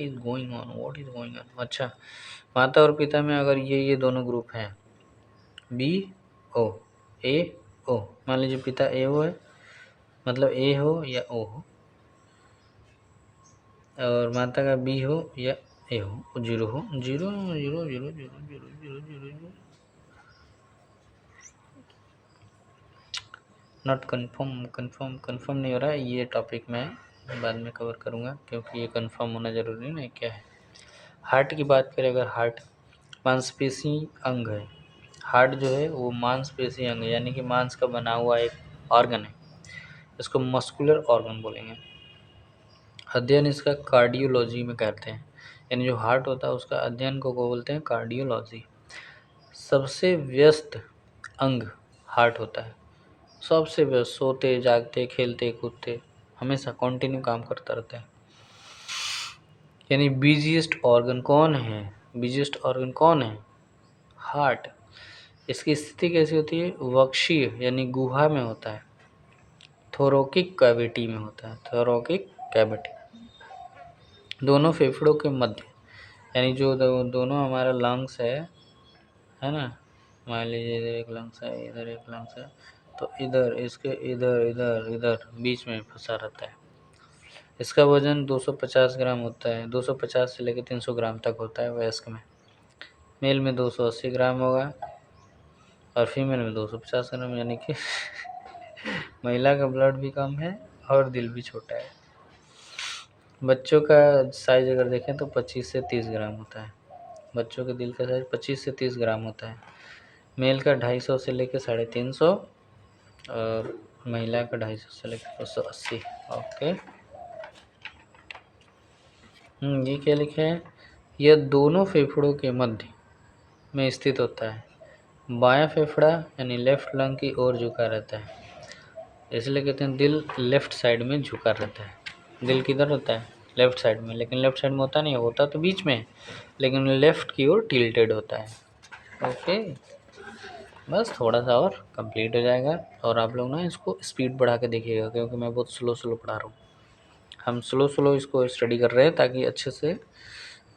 is going on. अच्छा, माता और पिता में अगर ये दोनों ग्रुप हैं, बी ओ, ए ओ, मान लीजिए पिता ए ओ है, मतलब ए हो या ओ हो, और माता का बी हो या ए हो, जीरो हो, zero zero zero zero zero zero zero zero, not confirm नहीं हो रहा है। ये टॉपिक मैं बाद में कवर करूँगा, क्योंकि ये कन्फर्म होना ज़रूरी नहीं क्या है। हार्ट की बात करें, अगर हार्ट मांसपेशी अंग है, हार्ट जो है वो मांसपेशी अंग है, यानी कि मांस का बना हुआ एक ऑर्गन है, इसको मस्कुलर ऑर्गन बोलेंगे। अध्ययन इसका कार्डियोलॉजी में करते हैं, यानी जो हार्ट होता है उसका अध्ययन को बोलते हैं कार्डियोलॉजी। सबसे व्यस्त अंग हार्ट होता है, सबसे व्यस्त, सोते जागते खेलते कूदते हमेशा कंटिन्यू काम करता रहता है। यानी बिजीएस्ट ऑर्गन कौन है, बिजीएस्ट ऑर्गन कौन है, हार्ट। इसकी स्थिति कैसी होती है, वक्षीय यानी गुहा में होता है, थोरैकिक कैविटी में होता है, थोरैकिक कैविटी, दोनों फेफड़ों के मध्य, यानी जो दोनों हमारा लंग्स है ना, मान लीजिए इधर एक लंग्स है, इधर एक लंग्स है, तो इधर इसके इधर इधर इधर बीच में फंसा रहता है। इसका वजन 250 ग्राम होता है, 250 से लेकर 300 ग्राम तक होता है वयस्क में। मेल में 280 ग्राम होगा और फीमेल में 250 ग्राम, यानी कि महिला का ब्लड भी कम है और दिल भी छोटा है। बच्चों का साइज अगर देखें तो 25 से 30 ग्राम होता है, बच्चों के दिल का साइज 25 से 30 ग्राम होता है। मेल का 250 से लेकर 350 और महिला का 250 से लेकर 280। ओके, ये क्या लिखा है, यह दोनों फेफड़ों के मध्य में स्थित होता है। बायां फेफड़ा यानी लेफ्ट लंग की ओर झुका रहता है, इसलिए कहते हैं दिल लेफ्ट साइड में झुका रहता है। दिल किधर होता है, लेफ्ट साइड में, लेकिन लेफ्ट साइड में होता नहीं, होता तो बीच में, लेकिन लेफ्ट की ओर टिल्टेड होता है। ओके, बस थोड़ा सा और कंप्लीट हो जाएगा, और आप लोग ना इसको स्पीड बढ़ा के देखिएगा, क्योंकि मैं बहुत स्लो पढ़ा रहा हूँ। हम स्लो इसको स्टडी कर रहे हैं ताकि अच्छे से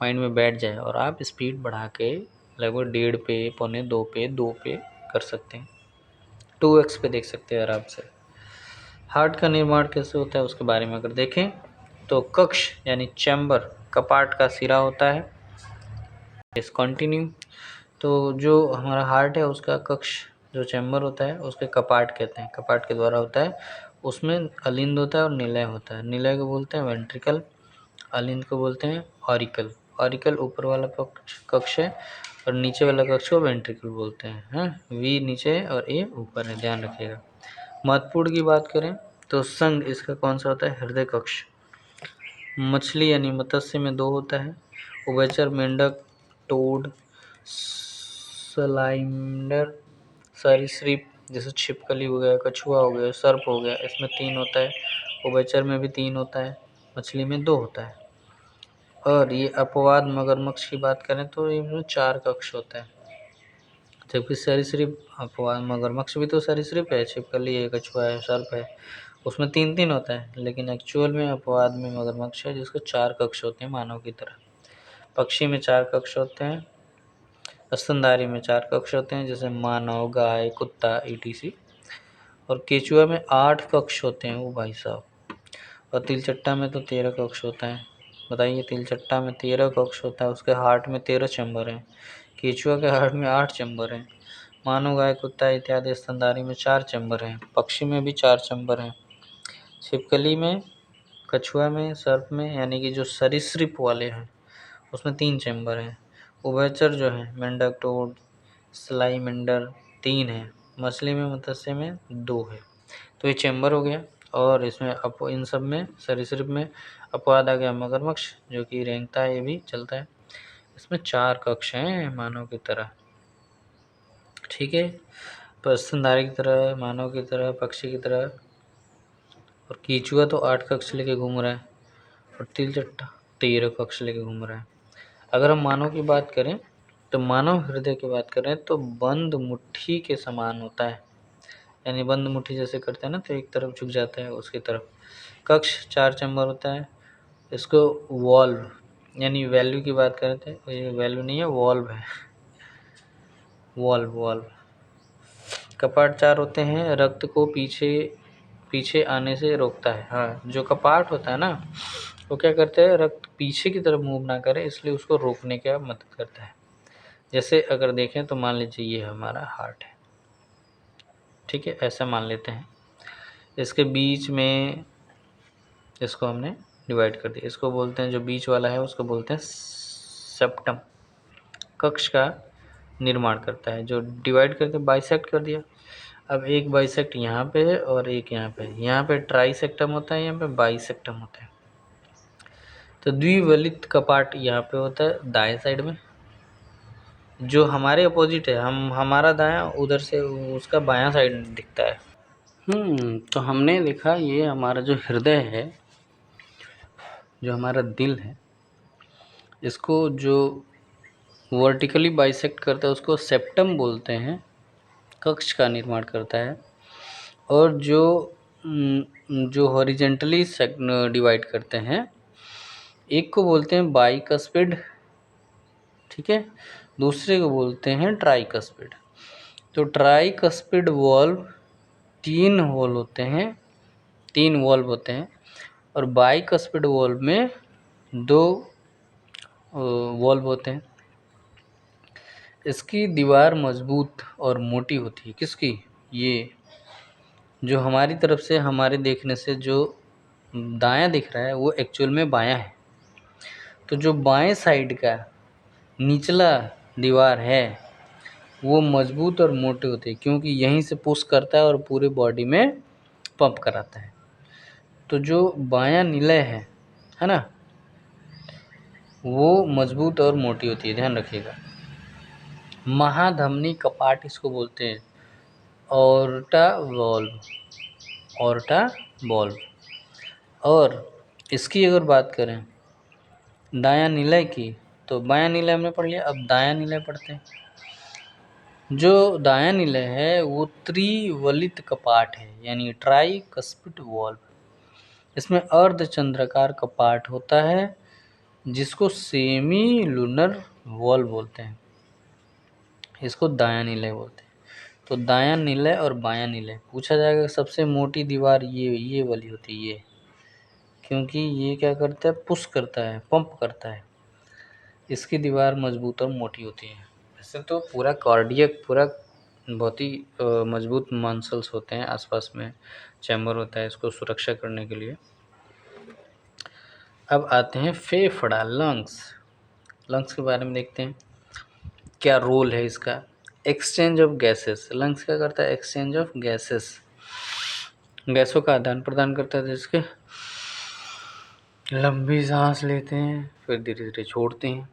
माइंड में बैठ जाए, और आप स्पीड बढ़ा के लगभग 1.5 पे, 1.25 पे, 2 पे कर सकते हैं, 2x पे देख सकते हैं आराम से। हार्ट का निर्माण कैसे होता है उसके बारे में अगर देखें तो कक्ष यानी चैम्बर, कपाट का सिरा होता है। इस कंटिन्यू, तो जो हमारा हार्ट है उसका कक्ष जो चैम्बर होता है उसके कपाट कहते हैं, कपाट के द्वारा होता है। उसमें अलिंद होता है और निलय होता है। निलय को बोलते हैं वेंट्रिकल, अलिंद को बोलते हैं ऑरिकल। ऑरिकल ऊपर वाला कक्ष है और नीचे वाला कक्ष को वेंट्रिकल बोलते हैं। वी नीचे और ए ऊपर है, ध्यान रखिएगा। महत्वपूर्ण की बात करें तो संघ इसका कौन सा होता है, हृदय कक्ष। मछली यानी मत्स्य में 2 होता है, उभयचर, मेंढक, टोड, सलाइमंडर, सरीसृप जैसे छिपकली हो गया, कछुआ हो गया, सर्प हो गया, इसमें 3 होता है। उभयचर में भी 3 होता है, मछली में 2 होता है। और ये अपवाद मगरमच्छ की बात करें तो इनमें 4 कक्ष होता है, जबकि सरीसृप, अपवाद मगरमच्छ भी तो सरीसृप है, छिपकली है, कछुआ है, सर्प है, उसमें 3 होता है, लेकिन एक्चुअल में अपवाद में मगरमच्छ है जिसके 4 कक्ष होते हैं मानव की तरह। पक्षी में 4 कक्ष होते हैं, स्तनधारी में 4 कक्ष होते हैं जैसे मानव, गाय, कुत्ता ईटीसी, और केचुआ में 8 कक्ष होते हैं वो भाई साहब। और तिलचट्टा में तो 13 कक्ष होता है। बताइए, तिलचट्टा में 13 कक्ष होता है, उसके हार्ट में 13 चैम्बर हैं, केचुआ के हार्ट में 8 चैम्बर हैं। मानव, गाय, कुत्ता इत्यादि स्तनधारी में 4 चैम्बर हैं, पक्षी में भी 4 चैम्बर हैं, छिपकली में, कछुआ में, सर्प में, यानी कि जो सरीसृप वाले हैं उसमें 3 चैम्बर हैं। उभयचर जो है मेंढक, टोड, सलाइमेंडर 3 है, मछली में, मत्स्य में 2 है। तो ये चैम्बर हो गया। और इसमें इन सब में सरीसृप में अपवाद आ गया मगरमच्छ, जो कि रेंगता है, ये भी चलता है। इसमें 4 कक्ष हैं मानव की तरह, ठीक है। तो स्तनधारी की तरह, मानव की तरह, पक्षी की तरह। और कीचुआ तो 8 कक्ष लेके घूम रहा है, और तिलचट्टा 13 कक्ष लेके घूम रहा है। अगर हम मानव की बात करें तो मानव हृदय की बात करें तो बंद मुट्ठी के समान होता है, यानी बंद मुट्ठी जैसे करते हैं ना तो एक तरफ झुक जाता है उसकी तरफ। कक्ष 4 चैम्बर होता है। इसको वॉल्व यानी वैल्यू की बात करें तो ये वैल्यू नहीं है, वॉल्व है, वॉल्व। कपाट 4 होते हैं। रक्त को पीछे आने से रोकता है। हाँ, जो कपाट होता है ना वो क्या करते हैं, रक्त पीछे की तरफ मूव ना करे इसलिए उसको रोकने का मदद करता है। जैसे अगर देखें तो मान लीजिए ये हमारा हार्ट है, ठीक है, ऐसा मान लेते हैं। इसके बीच में इसको हमने डिवाइड कर दिया, इसको बोलते हैं, जो बीच वाला है उसको बोलते हैं सेप्टम। कक्ष का निर्माण करता है, जो डिवाइड करके बाइसेक्ट कर दिया। अब एक बाइसेक्ट यहाँ पे है और एक यहाँ पे है। यहाँ पे ट्राइसेक्टम होता है, यहाँ पे बाइसेक्टम होता है। तो द्विवलित कपाट यहाँ पे होता है दाएं साइड में, जो हमारे अपोजिट है, हमारा दायां उधर से उसका बायां साइड दिखता है। तो हमने देखा ये हमारा जो हृदय है, जो हमारा दिल है, इसको जो वर्टिकली बाइसेक्ट करता है उसको सेप्टम बोलते हैं, कक्ष का निर्माण करता है। और जो हॉरिजेंटली डिवाइड करते हैं, एक को बोलते हैं बाइकस्पिड, ठीक है, दूसरे को बोलते हैं ट्राइकस्पिड। तो ट्राइकस्पिड वॉल्व 3 होल होते हैं, 3 वॉल्व होते हैं, और बाइकस्पिड वॉल्व में 2 वॉल्व होते हैं। इसकी दीवार मजबूत और मोटी होती है। किसकी? ये जो हमारी तरफ से, हमारे देखने से जो दायां दिख रहा है वो एक्चुअल में बायां है। तो जो बाएं साइड का निचला दीवार है वो मजबूत और मोटी होती है, क्योंकि यहीं से पुश करता है और पूरे बॉडी में पंप कराता है। तो जो बायां निलय है ना, वो मजबूत और मोटी होती है, ध्यान रखिएगा। महाधमनी कपाट इसको बोलते हैं, ऑर्टा वॉल्व। और इसकी अगर बात करें दायां निलय की, तो बायां निलय हमने पढ़ लिया, अब दायां निलय पढ़ते हैं। जो दायां निलय है वो त्रिवलित कपाट है, यानी ट्राइकस्पिड वॉल्व। इसमें अर्धचंद्राकार कपाट होता है जिसको सेमी लूनर वॉल्व बोलते हैं, इसको दायां निलय बोलते हैं। तो दायां निलय और बायां निलय पूछा जाएगा। सबसे मोटी दीवार ये वाली होती है, ये, क्योंकि ये क्या करता है, पुश करता है, पंप करता है। इसकी दीवार मजबूत और मोटी होती है। वैसे तो पूरा कार्डियक पूरा बहुत ही मजबूत मसल्स होते हैं, आसपास में चैम्बर होता है इसको सुरक्षा करने के लिए। अब आते हैं फेफड़ा, लंग्स के बारे में देखते हैं क्या रोल है इसका। एक्सचेंज ऑफ गैसेस, लंग्स क्या करता है, एक्सचेंज ऑफ गैसेस, गैसों का आदान प्रदान करता है, जिसके लंबी सांस लेते हैं फिर धीरे धीरे छोड़ते हैं।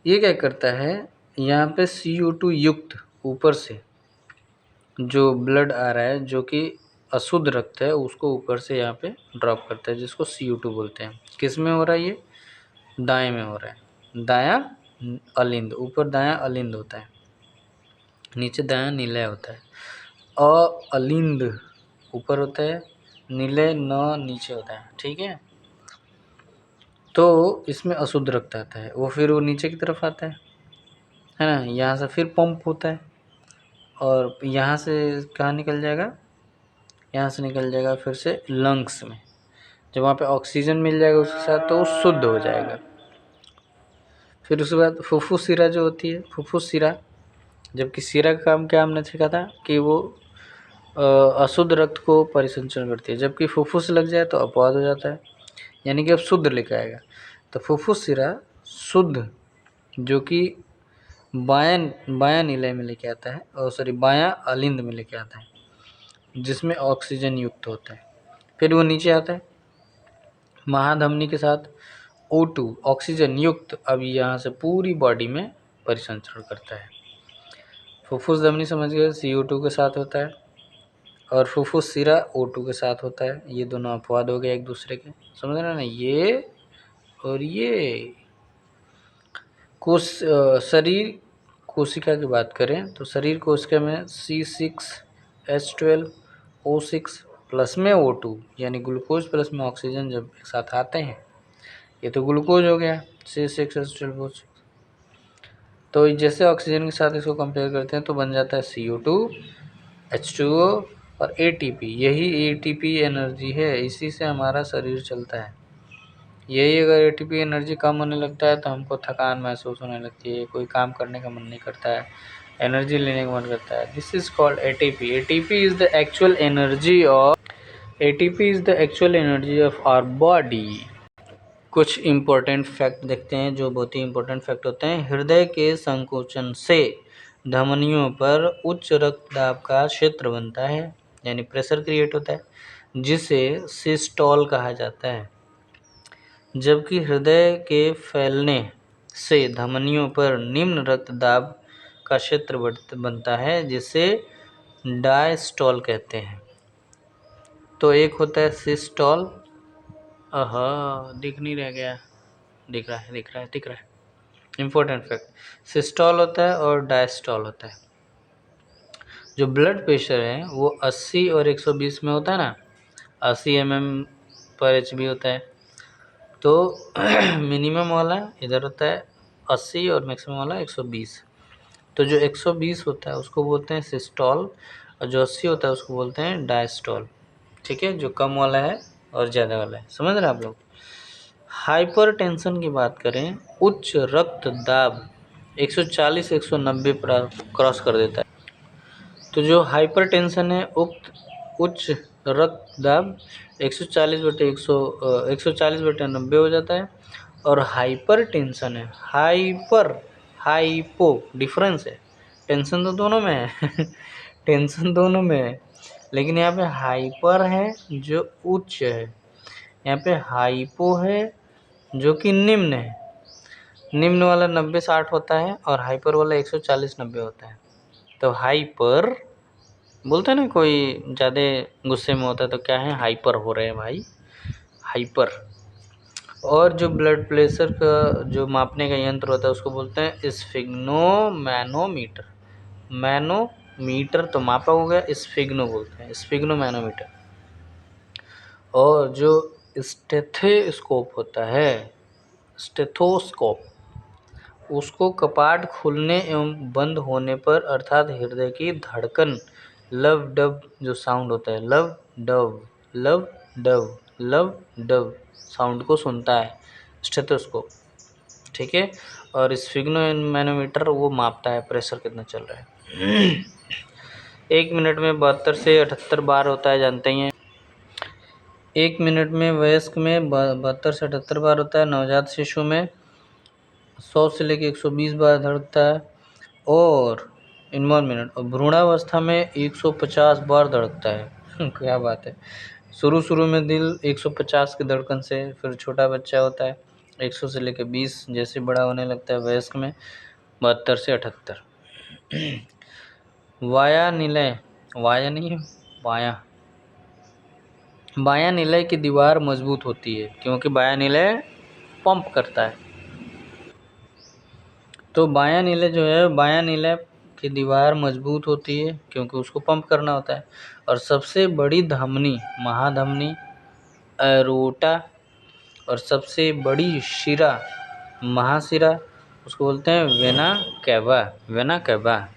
ये क्या करता है, यहाँ पे CO2 युक्त ऊपर से जो ब्लड आ रहा है, जो कि अशुद्ध रक्त है, उसको ऊपर से यहाँ पे ड्रॉप करता है, जिसको CO2 बोलते हैं। किस में हो रहा है ये, दाएं में हो रहा है। दायां अलिंद, ऊपर दायां अलिंद होता है, नीचे दायां निलय होता है। अलिंद ऊपर होता है, निलय नीचे होता है, ठीक है। तो इसमें अशुद्ध रक्त आता है, वो नीचे की तरफ आता है ना, यहाँ से फिर पंप होता है और यहाँ से कहाँ निकल जाएगा, यहाँ से निकल जाएगा फिर से लंग्स में। जब वहाँ पे ऑक्सीजन मिल जाएगा उसके साथ तो वो शुद्ध हो जाएगा। फिर उसके बाद फुफ्फुस शिरा जो होती है, फुफ्फुस शिरा, जबकि शिरा का काम क्या हमने सीखा था कि वो अशुद्ध रक्त को परिसंचरण करती है, जबकि फुफ्फुस लग जाए तो अपवाद हो जाता है, यानी कि अब शुद्ध लेकर आएगा। तो फुफ्फुस शिरा शुद्ध, जो कि बायां निलय में लेके आता है, और सॉरी बायां अलिंद में लेके आता है, जिसमें ऑक्सीजन युक्त होता है। फिर वो नीचे आता है महाधमनी के साथ O2 ऑक्सीजन युक्त, अब यहाँ से पूरी बॉडी में परिसंचरण करता है। फुफ्फुस धमनी समझ गए, CO2 के साथ होता है, और फुफ्फुस शिरा O2 के साथ होता है। ये दोनों अपवाद हो गए एक दूसरे के, समझ रहे ना, ये और ये। शरीर कोशिका की बात करें तो शरीर कोशिका में C6H12O6 प्लस में O2 यानी ग्लूकोज प्लस में ऑक्सीजन जब एक साथ आते हैं, ये तो ग्लूकोज हो गया C6H12O6। तो जैसे ऑक्सीजन के साथ इसको कंपेयर करते हैं तो बन जाता है CO2 H2O और ATP। यही ATP एनर्जी है, इसी से हमारा शरीर चलता है। यही अगर ATP एनर्जी कम होने लगता है तो हमको थकान महसूस होने लगती है, कोई काम करने का मन नहीं करता है, एनर्जी लेने का मन करता है। This is called ATP। ATP is the actual energy of our body. कुछ इम्पोर्टेंट फैक्ट देखते हैं जो बहुत ही इम्पोर्टेंट फैक्ट होते हैं। हृदय के संकोचन से धमनियों पर उच्च रक्तदाब का क्षेत्र बनता है, यानी प्रेशर क्रिएट होता है, जिसे सिस्टोल कहा जाता है। जबकि हृदय के फैलने से धमनियों पर निम्न रक्तदाब का क्षेत्र बनता है, जिसे डायस्टोल कहते हैं। तो एक होता है सिस्टोल, दिख नहीं रह गया, दिख रहा है। इम्पोर्टेंट फैक्ट, सिस्टोल होता है और डायस्टोल होता है। जो ब्लड प्रेशर है वो 80 और 120 में होता है ना, 80 mm/Hg होता है। तो मिनिमम वाला इधर होता है 80 और मैक्सिमम वाला 120। तो जो 120 होता है उसको बोलते हैं सिस्टोल और जो 80 होता है उसको बोलते हैं डायस्टोल। ठीक है, जो कम वाला है और ज़्यादा वाला है, समझ रहे हैं आप लोग। हाइपरटेंशन की बात करें, उच्च रक्तदाब 140-190 क्रॉस कर देता है। तो जो हाइपरटेंशन है उच्च रक्तदाब 140/90 हो जाता है। और हाइपरटेंशन है हाइपो डिफरेंस है, टेंशन तो दोनों में है टेंशन दोनों में है, लेकिन यहाँ पे हाइपर है जो उच्च है, यहाँ पे हाइपो है जो कि निम्न है। निम्न वाला 90-60 होता है और हाइपर वाला 140-90 होता है। तो हाइपर बोलते हैं ना, कोई ज़्यादा गुस्से में होता है तो क्या है, हाइपर हो रहे हैं भाई, हाइपर। और जो ब्लड प्रेशर का जो मापने का यंत्र होता है उसको बोलते हैं स्फिग्नोमैनोमीटर। मैनोमीटर तो मापा हो गया, स्फिग्नो बोलते हैं, स्फिग्नोमैनोमीटर। और जो स्टेथोस्कोप होता है, स्टेथोस्कोप, उसको कपाट खुलने एवं बंद होने पर अर्थात हृदय की धड़कन लव डब जो साउंड होता है, लव डब साउंड को सुनता है स्टेथोस्कोप। ठीक है, और स्फिग्नोमैनोमीटर वो मापता है प्रेशर कितना चल रहा है। 1 मिनट में 72 से 78 बार होता है, जानते ही हैं। 1 मिनट में वयस्क में 72 से 78 बार होता है। नवजात शिशु में 100 से लेकर 120 बार धड़कता है। और इन 1 मिनट, और भ्रूणावस्था में 150 बार धड़कता है क्या बात है। शुरू में दिल 150 की धड़कन से, फिर छोटा बच्चा होता है 100 से लेकर 20, जैसे बड़ा होने लगता है वयस्क में 72 से 78। वाया निलय, वाया नहीं है, बायां निलय की दीवार मजबूत होती है क्योंकि बायां निलय पंप करता है। तो बायां निलय जो है, बायां निलय की दीवार मजबूत होती है क्योंकि उसको पंप करना होता है। और सबसे बड़ी धमनी महाधमनी एरोटा, और सबसे बड़ी शिरा महाशिरा, उसको बोलते हैं वेना कैवा।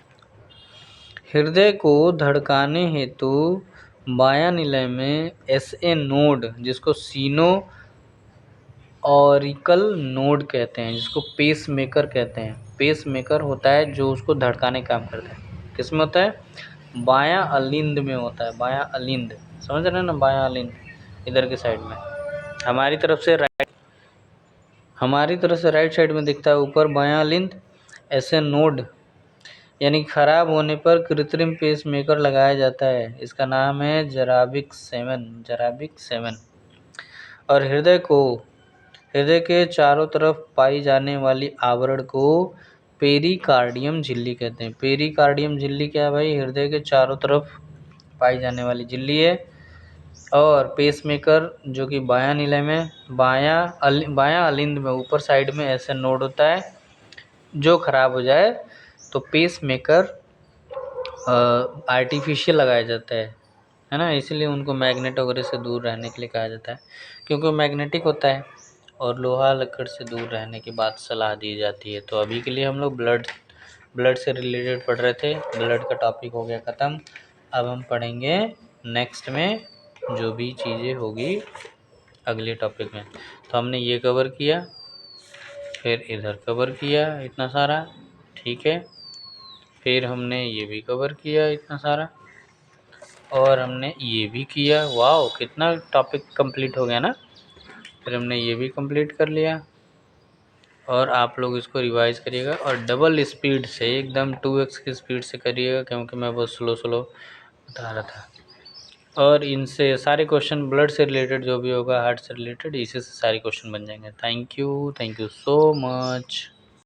हृदय को धड़काने हेतु बायां निलय में SA नोड, जिसको सीनो ऑरिकल नोड कहते हैं, जिसको पेस मेकर कहते हैं, पेस मेकर होता है जो उसको धड़काने का काम करता है। किस में होता है, बायां अलिंद में होता है, बायां अलिंद, समझ रहे हैं ना, बायां अलिंद इधर के साइड में, हमारी तरफ से राइट साइड में दिखता है ऊपर बायां अलिंद। ऐसे नोड यानी खराब होने पर कृत्रिम पेस मेकर लगाया जाता है, इसका नाम है जराविक 7। और हृदय के चारों तरफ पाई जाने वाली आवरण को पेरिकार्डियम झिल्ली कहते हैं। पेरिकार्डियम झिल्ली क्या है भाई, हृदय के चारों तरफ पाई जाने वाली झिल्ली है। और पेसमेकर जो कि बायां निलय में, बायां अलिंद में ऊपर साइड में ऐसे नोड होता है, जो ख़राब हो जाए तो पेस मेकर आर्टिफिशियल लगाया जाता है ना, इसीलिए उनको मैग्नेट वगैरह से दूर रहने के लिए कहा जाता है, क्योंकि वो मैग्नेटिक होता है और लोहा लकड़ से दूर रहने की बात सलाह दी जाती है। तो अभी के लिए हम लोग ब्लड से रिलेटेड पढ़ रहे थे, ब्लड का टॉपिक हो गया ख़त्म। अब हम पढ़ेंगे नेक्स्ट में जो भी चीज़ें होगी अगले टॉपिक में। तो हमने ये कवर किया, फिर इधर कवर किया इतना सारा, ठीक है, फिर हमने ये भी कवर किया इतना सारा, और हमने ये भी किया। वाह, कितना टॉपिक कंप्लीट हो गया ना। फिर हमने ये भी कंप्लीट कर लिया, और आप लोग इसको रिवाइज करिएगा और डबल स्पीड से, एकदम 2x की स्पीड से करिएगा, क्योंकि मैं बहुत स्लो स्लो बता रहा था। और इनसे सारे क्वेश्चन ब्लड से रिलेटेड जो भी होगा, हार्ट से रिलेटेड, इसी से सारे क्वेश्चन बन जाएंगे। Thank you so much.